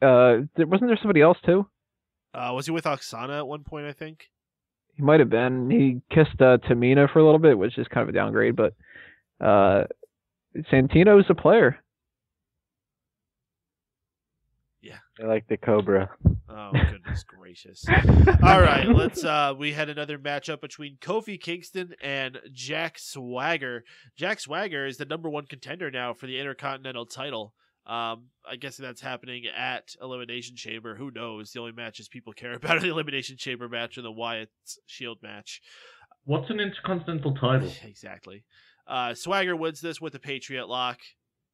Wasn't there somebody else, too? Was he with Oksana at one point, I think? He might have been. He kissed Tamina for a little bit, which is kind of a downgrade, but Santino's a player. Yeah. I like the Cobra. Oh, goodness gracious. All right, we had another matchup between Kofi Kingston and Jack Swagger. Jack Swagger is the #1 contender now for the Intercontinental title. I guess that's happening at Elimination Chamber. Who knows? The only matches people care about are the Elimination Chamber match and the Wyatts Shield match. What's an Intercontinental title? Exactly. Swagger wins this with a Patriot Lock.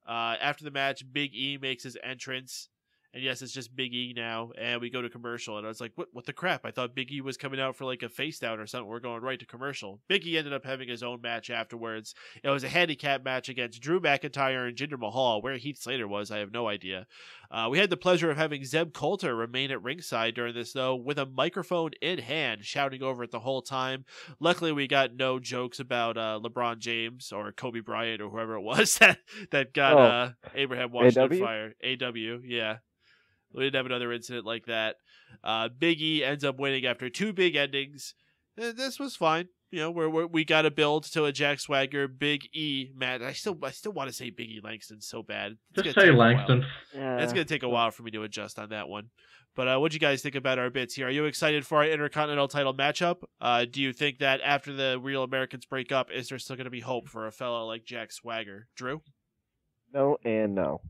After the match, Big E makes his entrance. And yes, it's just Big E now, and we go to commercial, and I was like, what the crap? I thought Big E was coming out for like a face down or something. We're going right to commercial. Big E ended up having his own match afterwards. It was a handicap match against Drew McIntyre and Jinder Mahal. Where Heath Slater was, I have no idea. We had the pleasure of having Zeb Coulter remain at ringside during this, though, with a microphone in hand, shouting over it the whole time. Luckily, we got no jokes about LeBron James or Kobe Bryant or whoever it was that got Abraham Washington fired. AW, yeah. We didn't have another incident like that. Big E ends up winning after 2 big endings. This was fine. You know, we got to build to a Jack Swagger, Big E match. I still want to say Big E Langston so bad. Just say Langston. It's going to take a while for me to adjust on that one. But what'd you guys think about our bits here? Are you excited for our Intercontinental title matchup? Do you think that after the Real Americans break up, is there still going to be hope for a fellow like Jack Swagger? Drew? No and no.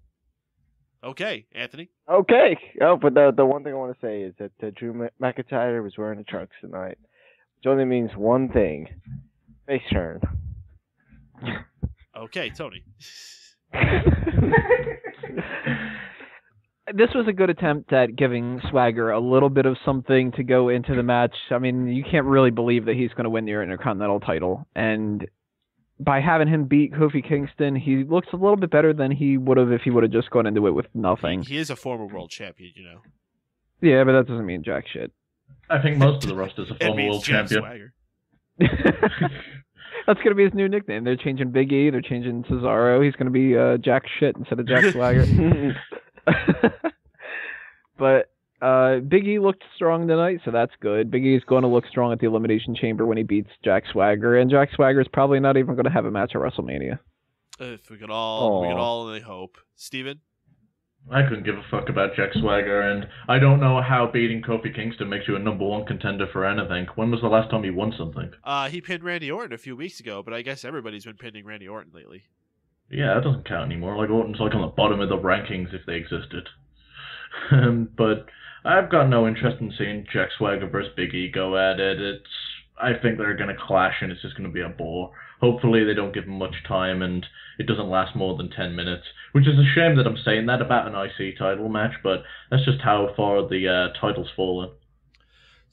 Okay, Anthony. Okay. Oh, but the one thing I want to say is that Drew McIntyre was wearing the trunks tonight, which only means one thing: face turn. Okay, Tony. This was a good attempt at giving Swagger a little bit of something to go into the match. I mean, you can't really believe that he's going to win the Intercontinental title, and by having him beat Kofi Kingston, he looks a little bit better than he would have if he would have just gone into it with nothing. He is a former world champion, you know. Yeah, but that doesn't mean jack shit. I think most of the roster's a former world champion. That's going to be his new nickname. They're changing Big E. They're changing Cesaro. He's going to be Jack Shit instead of Jack Swagger. But Big E looked strong tonight, so that's good. Big E is going to look strong at the Elimination Chamber when he beats Jack Swagger, and Jack Swagger is probably not even going to have a match at WrestleMania. If we could all only hope. Steven? I couldn't give a fuck about Jack Swagger, and I don't know how beating Kofi Kingston makes you a #1 contender for anything. When was the last time he won something? He pinned Randy Orton a few weeks ago, but I guess everybody's been pinning Randy Orton lately. Yeah, that doesn't count anymore. Like, Orton's like on the bottom of the rankings if they existed. But I've got no interest in seeing Jack Swagger versus Big E go at it. I think they're going to clash, and it's just going to be a bore. Hopefully they don't give him much time, and it doesn't last more than 10 minutes, which is a shame that I'm saying that about an IC title match, but that's just how far the title's fallen.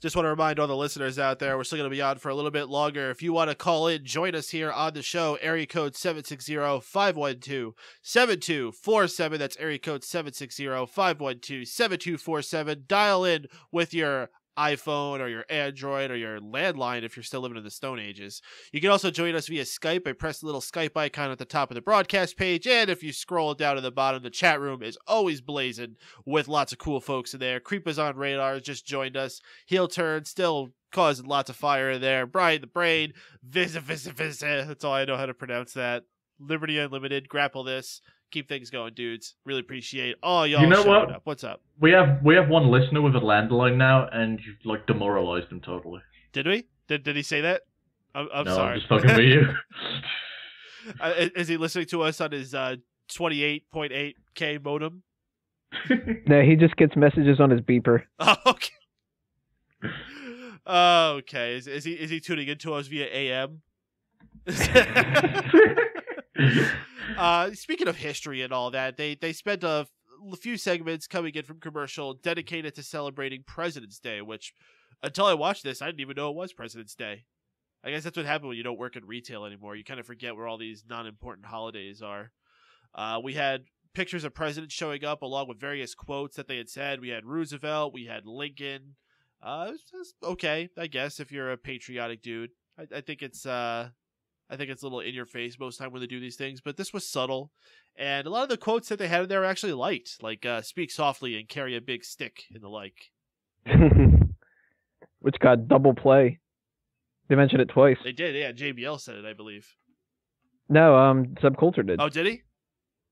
Just want to remind all the listeners out there, we're still going to be on for a little bit longer. If you want to call in, join us here on the show, area code 760-512-7247. That's area code 760-512-7247. Dial in with your iPhone or your Android or your landline if you're still living in the Stone Ages. You can also join us via Skype. I press the little Skype icon at the top of the broadcast page, and if you scroll down to the bottom, the chat room is always blazing with lots of cool folks in there. Creepers on Radar just joined us. Heel Turn still causing lots of fire in there. Brian the Brain, Visa. That's all I know how to pronounce that. Liberty Unlimited, Grapple This. Keep things going, dudes. Really appreciate all y'all showing up. What's up? We have one listener with a landline now, and you've like demoralized him totally. Did we? Did he say that? I'm no, sorry. I'm just fucking with you. Is he listening to us on his 28.8K modem? No, he just gets messages on his beeper. Oh, okay. Okay. Is he tuning into us via AM? Speaking of history and all that, they spent a few segments coming in from commercial dedicated to celebrating President's Day, which until I watched this, I didn't even know it was President's Day. I guess that's what happens when you don't work in retail anymore. You kind of forget where all these non-important holidays are. We had pictures of presidents showing up along with various quotes that they had said. We had Roosevelt, we had Lincoln. It's okay, I guess, if you're a patriotic dude. I think it's a little in your face most of the time when they do these things, but this was subtle. And a lot of the quotes that they had in there were actually liked, like speak softly and carry a big stick and the like. Which got double play. They mentioned it twice. They did, yeah. JBL said it, I believe. No, Seb Coulter did. Oh, did he?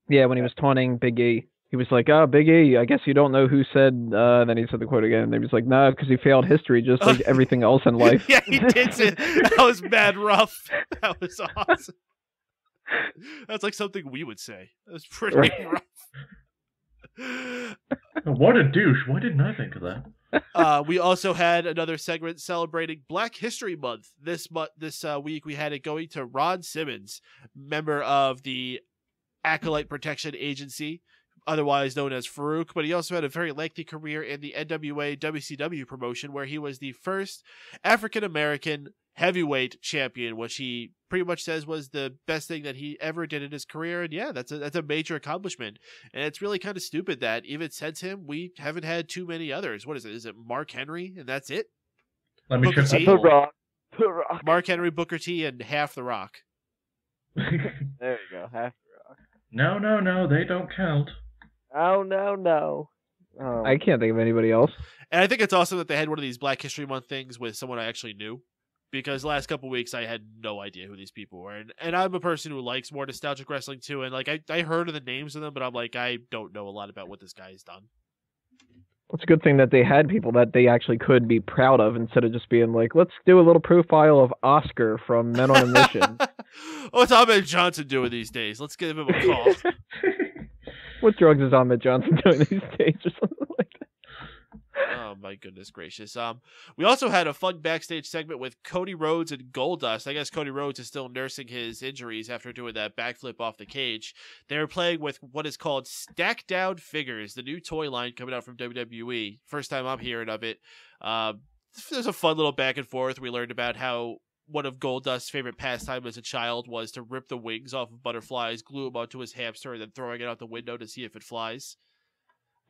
Yeah, when he was taunting Big E. He was like, Big E, I guess you don't know who said, then he said the quote again, and he was like, no, because he failed history just like everything else in life. Yeah, he did say that was mad rough. That was awesome. That's like something we would say. That was pretty rough. What a douche. Why didn't I think of that? We also had another segment celebrating Black History Month. This week we had it going to Ron Simmons, member of the Acolyte Protection Agency, otherwise known as Farouk, but he also had a very lengthy career in the NWA WCW promotion where he was the first African-American heavyweight champion, which he pretty much says was the best thing that he ever did in his career. And yeah, that's a major accomplishment. And it's really kind of stupid that even since him, we haven't had too many others. What is it? Is it Mark Henry and that's it? Let me check. The Rock. Mark Henry, Booker T, and half the Rock. There you go, half the Rock. No, they don't count. Oh, no. Oh. I can't think of anybody else. And I think it's awesome that they had one of these Black History Month things with someone I actually knew. Because the last couple of weeks I had no idea who these people were. And I'm a person who likes more nostalgic wrestling too. And like I heard of the names of them, but I'm like, I don't know a lot about what this guy has done. It's a good thing that they had people that they actually could be proud of instead of just being like, let's do a little profile of Oscar from Men on a Mission. What's Ahmed Johnson doing these days? Let's give him a call. What drugs is Ahmed Johnson doing these days or something like that? Oh my goodness gracious. We also had a fun backstage segment with Cody Rhodes and Goldust. I guess Cody Rhodes is still nursing his injuries after doing that backflip off the cage. They were playing with what is called Stack Down Figures, the new toy line coming out from WWE. First time I'm hearing of it. There's a fun little back and forth. We learned about how one of Goldust's favorite pastime as a child was to rip the wings off of butterflies, glue them onto his hamster, and then throwing it out the window to see if it flies.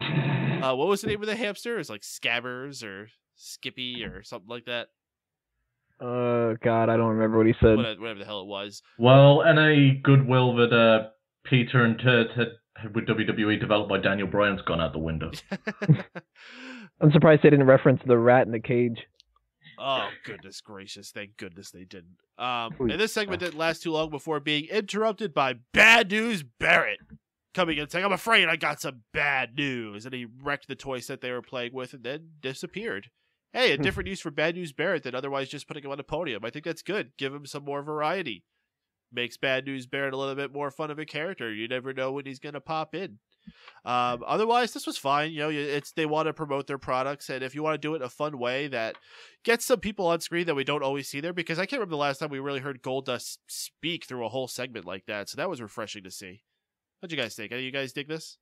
What was the name of the hamster? It was like Scabbers or Skippy or something like that. God, I don't remember what he said. Whatever the hell it was. Well, any goodwill that Peter and Ted had with WWE developed by Daniel Bryan's gone out the window. I'm surprised they didn't reference the rat in the cage. Oh, goodness gracious. Thank goodness they didn't. And this segment didn't last too long before being interrupted by Bad News Barrett coming in and saying, I'm afraid I got some bad news. And he wrecked the toy set they were playing with and then disappeared. Hey, a different use for Bad News Barrett than otherwise just putting him on a podium. I think that's good. Give him some more variety. Makes Bad News Barrett a little bit more fun of a character. You never know when he's going to pop in. Otherwise, this was fine. You know, they want to promote their products, and if you want to do it in a fun way that gets some people on screen that we don't always see there, because I can't remember the last time we really heard Goldust speak through a whole segment like that, so that was refreshing to see. What'd you guys think? Any of you guys dig this?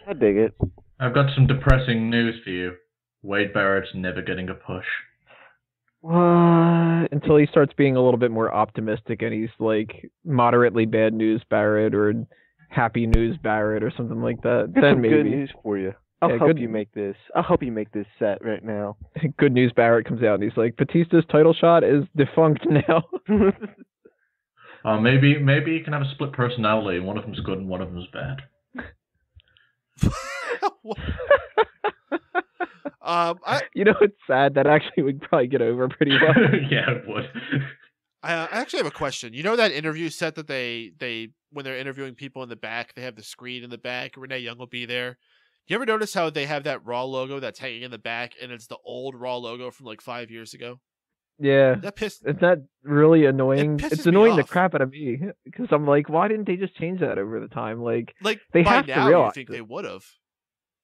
I dig it. I've got some depressing news for you. Wade Barrett's never getting a push. What? Until he starts being a little bit more optimistic and he's like moderately Bad News Barrett or Happy News Barrett or something like that. Then maybe. Good news for you. I'll help you make this. I'll help you make this set right now. Good News Barrett comes out and he's like, Batista's title shot is defunct now. Maybe he can have a split personality. One of them's good and one of them's bad. It's sad. That actually would probably get over pretty well. Yeah, it would. I actually have a question. You know that interview set that they when they're interviewing people in the back, they have the screen in the back. Renee Young will be there. You ever notice how they have that Raw logo that's hanging in the back, and it's the old Raw logo from like 5 years ago? Yeah. Is that really annoying? It's annoying the off. crap out of me because I'm like, why didn't they just change that over the time? Like by they have now, to realize you think they would have.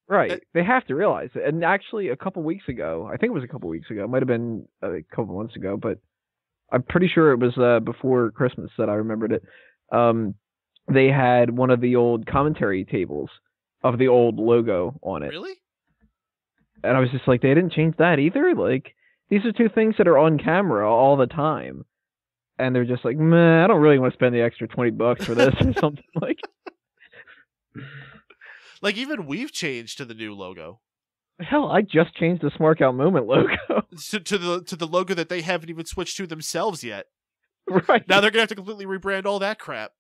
Right. They have to realize it. And actually, a couple weeks ago, I think it was a couple weeks ago, it might have been a couple months ago, but I'm pretty sure it was before Christmas that I remembered it. They had one of the old commentary tables of the old logo on it. Really? And I was just like, they didn't change that either? Like, these are two things that are on camera all the time. And they're just like, meh, I don't really want to spend the extra $20 for this or something like. Like, even we've changed to the new logo. Hell, I just changed the Smark Out Moment logo. to the logo that they haven't even switched to themselves yet. Right. Now they're going to have to completely rebrand all that crap.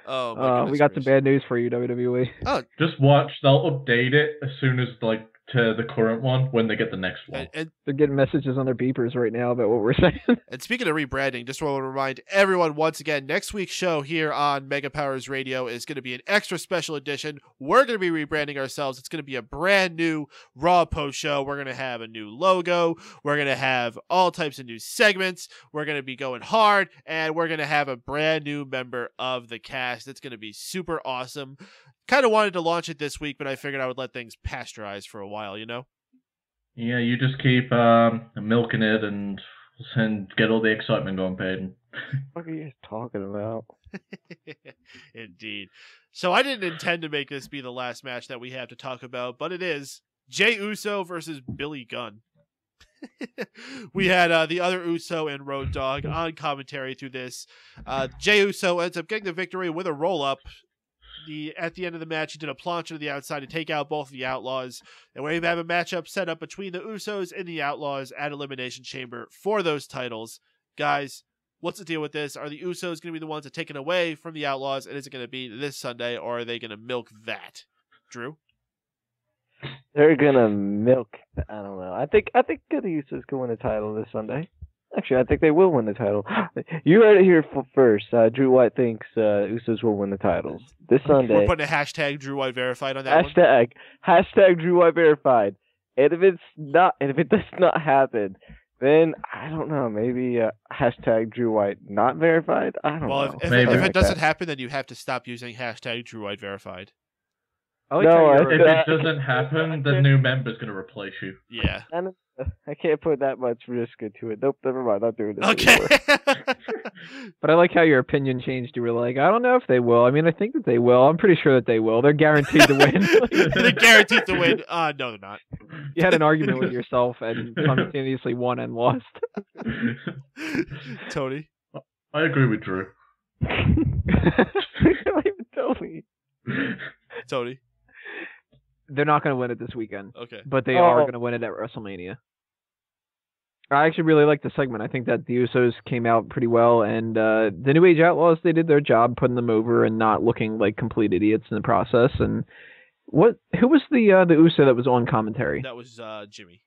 Oh, my goodness we got gracious. some bad news for you, WWE. Oh, just watch. They'll update it as soon as, like, to the current one when they get the next one. And they're getting messages on their beepers right now about what we're saying. And speaking of rebranding, just want to remind everyone once again, next week's show here on Mega Powers Radio is going to be an extra special edition. We're going to be rebranding ourselves. It's going to be a brand new Raw post show. We're going to have a new logo. We're going to have all types of new segments. We're going to be going hard, and we're going to have a brand new member of the cast. It's going to be super awesome. Kind of wanted to launch it this week, but I figured I would let things pasteurize for a while, you know? Yeah, you just keep milking it and get all the excitement going, Paden. What are you talking about? Indeed. So I didn't intend to make this be the last match that we have to talk about, but it is Jey Uso versus Billy Gunn. We had the other Uso and Road Dogg on commentary through this. Jey Uso ends up getting the victory with a roll-up. At the end of the match, he did a plancha to the outside to take out both of the Outlaws. And we have a matchup set up between the Usos and the Outlaws at Elimination Chamber for those titles. Guys, what's the deal with this? Are the Usos going to be the ones that take it away from the Outlaws? And is it going to be this Sunday, or are they going to milk that? Drew? They're going to milk. I don't know. I think the Usos can win the title this Sunday. Actually, I think they will win the title. You heard it here first. Drew White thinks Usos will win the titles this Sunday. We're putting a hashtag Drew White verified on that hashtag Drew White verified. And if it does not happen, then I don't know. Maybe hashtag Drew White not verified. I don't know. If it doesn't happen, then you have to stop using hashtag Drew White verified. If it doesn't happen, the new member's going to replace you. Yeah. I can't put that much risk into it. Nope, never mind. Not doing this anymore. But I like how your opinion changed. You were like, I don't know if they will. I mean, I think that they will. I'm pretty sure that they will. They're guaranteed to win. They're guaranteed to win. No, they're not. You had an argument with yourself and simultaneously won and lost. Tony? I agree with Drew. Tony? They're not going to win it this weekend. Okay. But they are going to win it at WrestleMania. I actually really liked the segment. I think that the Usos came out pretty well, and the New Age Outlaws, they did their job putting them over and not looking like complete idiots in the process. And who was the Uso that was on commentary? That was Jimmy.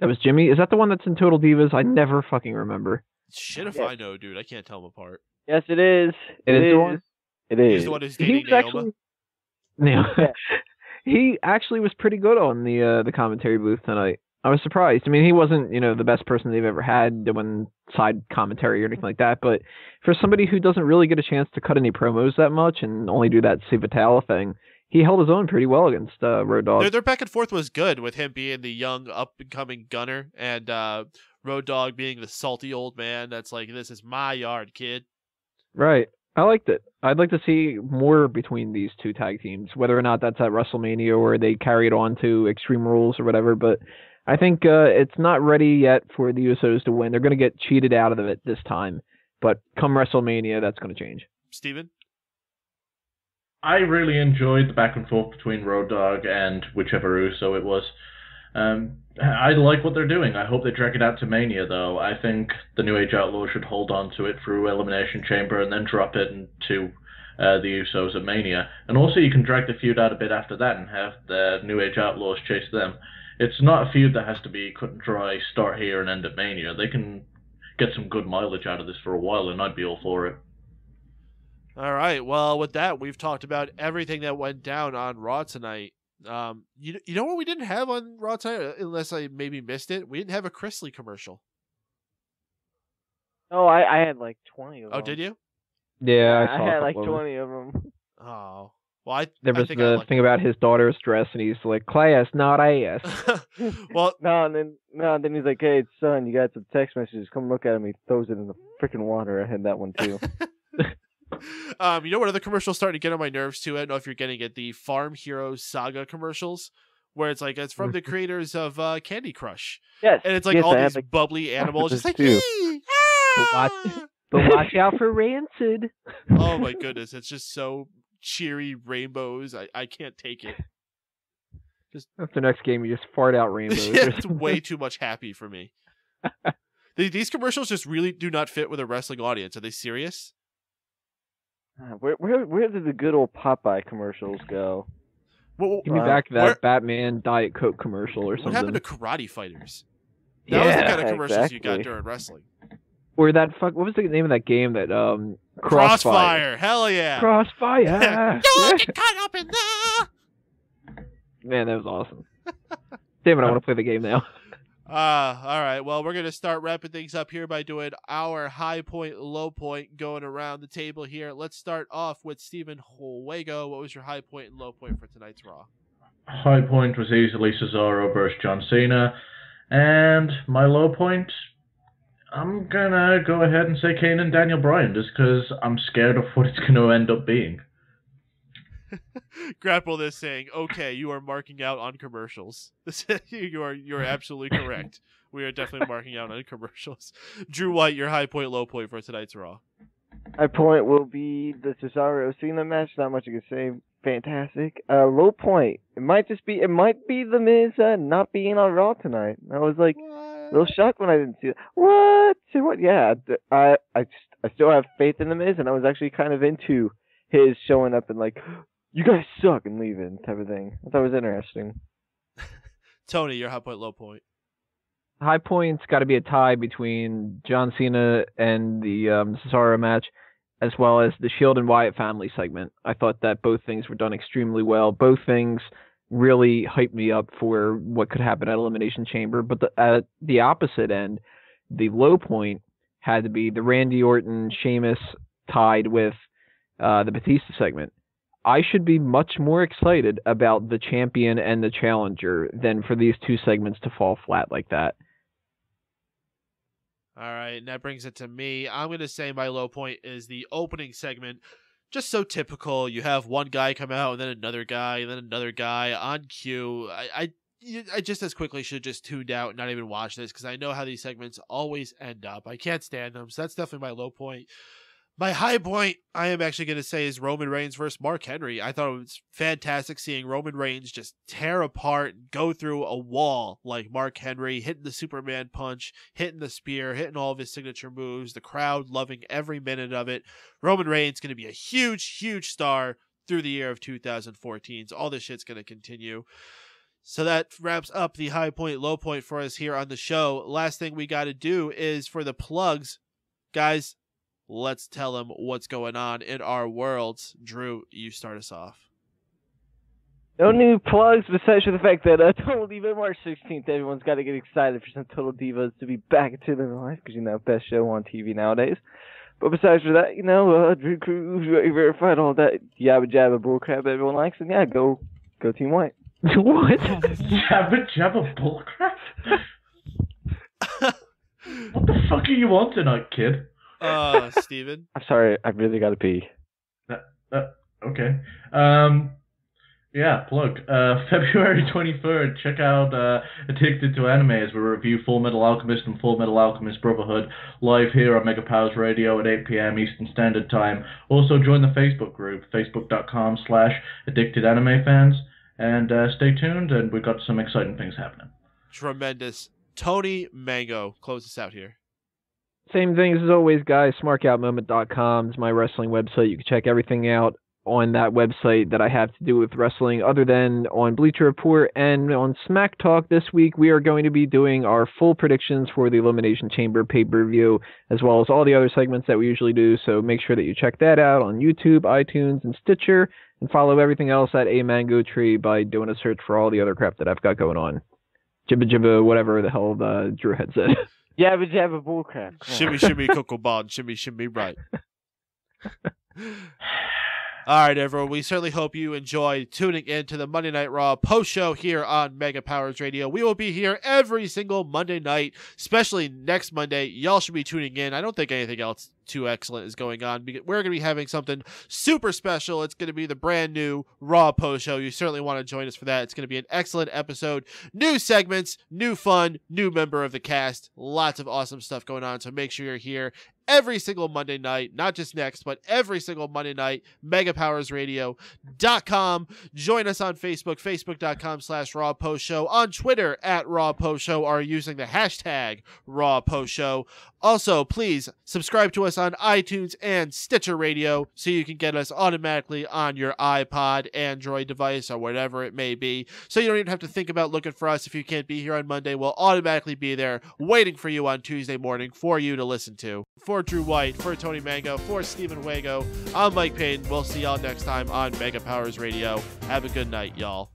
That was Jimmy? Is that the one that's in Total Divas? I never fucking remember. Shit if I know, dude. I can't tell them apart. Yes, it is. It is the one? It is. He's the one who's dating Naoma. He actually was pretty good on the commentary booth tonight. I was surprised. I mean, he wasn't, the best person they've ever had doing side commentary or anything like that, but for somebody who doesn't really get a chance to cut any promos that much and only do that Civital thing, he held his own pretty well against Road Dogg. Their back and forth was good, with him being the young, up-and-coming gunner, and Road Dogg being the salty old man that's like, this is my yard, kid. Right. I liked it. I'd like to see more between these two tag teams, whether or not that's at WrestleMania or they carry it on to Extreme Rules or whatever, but I think it's not ready yet for the Usos to win. They're going to get cheated out of it this time, but come WrestleMania, that's going to change. Steven? I really enjoyed the back and forth between Road Dogg and whichever Uso it was. I like what they're doing. I hope they drag it out to Mania, though. I think the New Age Outlaws should hold on to it through Elimination Chamber and then drop it into the Usos at Mania. And also you can drag the feud out a bit after that and have the New Age Outlaws chase them. It's not a feud that has to be cut and dry, start here and end at Mania. They can get some good mileage out of this for a while, and I'd be all for it. All right. Well, with that, we've talked about everything that went down on Raw tonight. You know what we didn't have on Raw tonight, unless I maybe missed it? We didn't have a Chrisley commercial. Oh, I had like 20 of them. Oh, did you? Yeah, I had like 20 of them. Oh. Well, there was the thing about his daughter's dress, and he's like, class, not ass. Well, then he's like, hey, son, you got some text messages. Come look at him. He throws it in the freaking water. I had that one too. You know what other commercial's starting to get on my nerves too? I don't know if you're getting it. The Farm Heroes Saga commercials, where it's like it's from the creators of Candy Crush. Yes. And it's like all these bubbly animals, just like, but watch out for Rancid. Oh my goodness, it's just so cheery rainbows. I can't take it. Just after the next game, you just fart out rainbows. It's way too much happy for me. These commercials just really do not fit with a wrestling audience. Are they serious? Where did the good old Popeye commercials go? Well, give me back that Batman Diet Coke commercial or something. What happened to Karate Fighters? That was the kind of commercials you got during wrestling. Or that what was the name of that game that Crossfire? Hell yeah! Crossfire! Don't get caught up in there! Man, that was awesome. Damn it, I want to play the game now. All right. Well, we're going to start wrapping things up here by doing our high point, low point, going around the table here. Let's start off with Stephen Wago. What was your high point and low point for tonight's Raw? High point was easily Cesaro versus John Cena. And my low point, I'm going to go ahead and say Kane and Daniel Bryan, just because I'm scared of what it's going to end up being. Grapple this saying, okay, you are marking out on commercials. You're absolutely correct. We are definitely marking out on commercials. Drew White, your high point, low point for tonight's Raw. High point will be the Cesaro Cena match. Not much I can say. Fantastic. Low point, it might be the Miz not being on Raw tonight. I was like a little shocked when I didn't see it. What? Yeah, I still have faith in the Miz, and I was actually kind of into his showing up and like, you guys suck and leaving type of thing. I thought it was interesting. Tony, your high point, low point. High point's got to be a tie between John Cena and the Cesaro match, as well as the Shield and Wyatt family segment. I thought that both things were done extremely well. Both things really hyped me up for what could happen at Elimination Chamber. But at the opposite end, the low point had to be the Randy Orton Sheamus tied with the Batista segment. I should be much more excited about the champion and the challenger than for these two segments to fall flat like that. All right, and that brings it to me. I'm going to say my low point is the opening segment. Just so typical. You have one guy come out, and then another guy, and then another guy on cue. I just as quickly should have just tuned out and not even watch this, because I know how these segments always end up. I can't stand them, so that's definitely my low point. My high point, I am actually going to say, is Roman Reigns versus Mark Henry. I thought it was fantastic seeing Roman Reigns just tear apart and go through a wall like Mark Henry, hitting the Superman punch, hitting the spear, hitting all of his signature moves, the crowd loving every minute of it. Roman Reigns going to be a huge, huge star through the year of 2014. So all this shit's going to continue. So that wraps up the high point, low point for us here on the show. Last thing we got to do is for the plugs. Guys, let's tell them what's going on in our worlds. Drew, you start us off. No new plugs besides for the fact that Total Diva March 16th, everyone's got to get excited for some Total Divas to be back into their life because, best show on TV nowadays. But besides for that, Drew Crews, verified all that yabba jabba bullcrap everyone likes, and yeah, go Team White. What? Jabba jabba bullcrap? What the fuck are you on tonight, kid? Steven? I'm sorry, I really gotta pee. Okay. Yeah, plug. February 23rd, check out Addicted to Anime as we review Full Metal Alchemist and Full Metal Alchemist Brotherhood live here on Mega Powers Radio at 8 p.m. Eastern Standard Time. Also join the Facebook group, facebook.com/addictedanimefans, and stay tuned, and we've got some exciting things happening. Tremendous. Tony Mango, close us out here. Same things as always, guys. SmarkoutMoment.com is my wrestling website. You can check everything out on that website that I have to do with wrestling, other than on Bleacher Report and on Smack Talk. This week, we are going to be doing our full predictions for the Elimination Chamber pay-per-view, as well as all the other segments that we usually do. So make sure that you check that out on YouTube, iTunes, and Stitcher, and follow everything else at A Mango Tree by doing a search for all the other crap that I've got going on. Jibba jibba, whatever the hell Drew had said. Yabba jabba bullcrap. Shimmy shimmy cocoa bond, shimmy shimmy right. All right, everyone. We certainly hope you enjoyed tuning in to the Monday Night Raw post-show here on Mega Powers Radio. We will be here every single Monday night, especially next Monday. Y'all should be tuning in. I don't think anything else too excellent is going on. We're going to be having something super special. It's going to be the brand new Raw post-show. You certainly want to join us for that. It's going to be an excellent episode. New segments, new fun, new member of the cast. Lots of awesome stuff going on, so make sure you're here every single Monday night, not just next, but every single Monday night, megapowersradio.com. Join us on Facebook, facebook.com/Raw Post Show, on Twitter @Raw Post Show, or using the hashtag Raw Post Show. Also, please subscribe to us on iTunes and Stitcher Radio so you can get us automatically on your iPod, Android device, or whatever it may be. So you don't even have to think about looking for us if you can't be here on Monday. We'll automatically be there waiting for you on Tuesday morning for you to listen to. For Drew White, for Tony Mango, for Stephen Wago, I'm Mike Paden. We'll see y'all next time on Mega Powers Radio. Have a good night, y'all.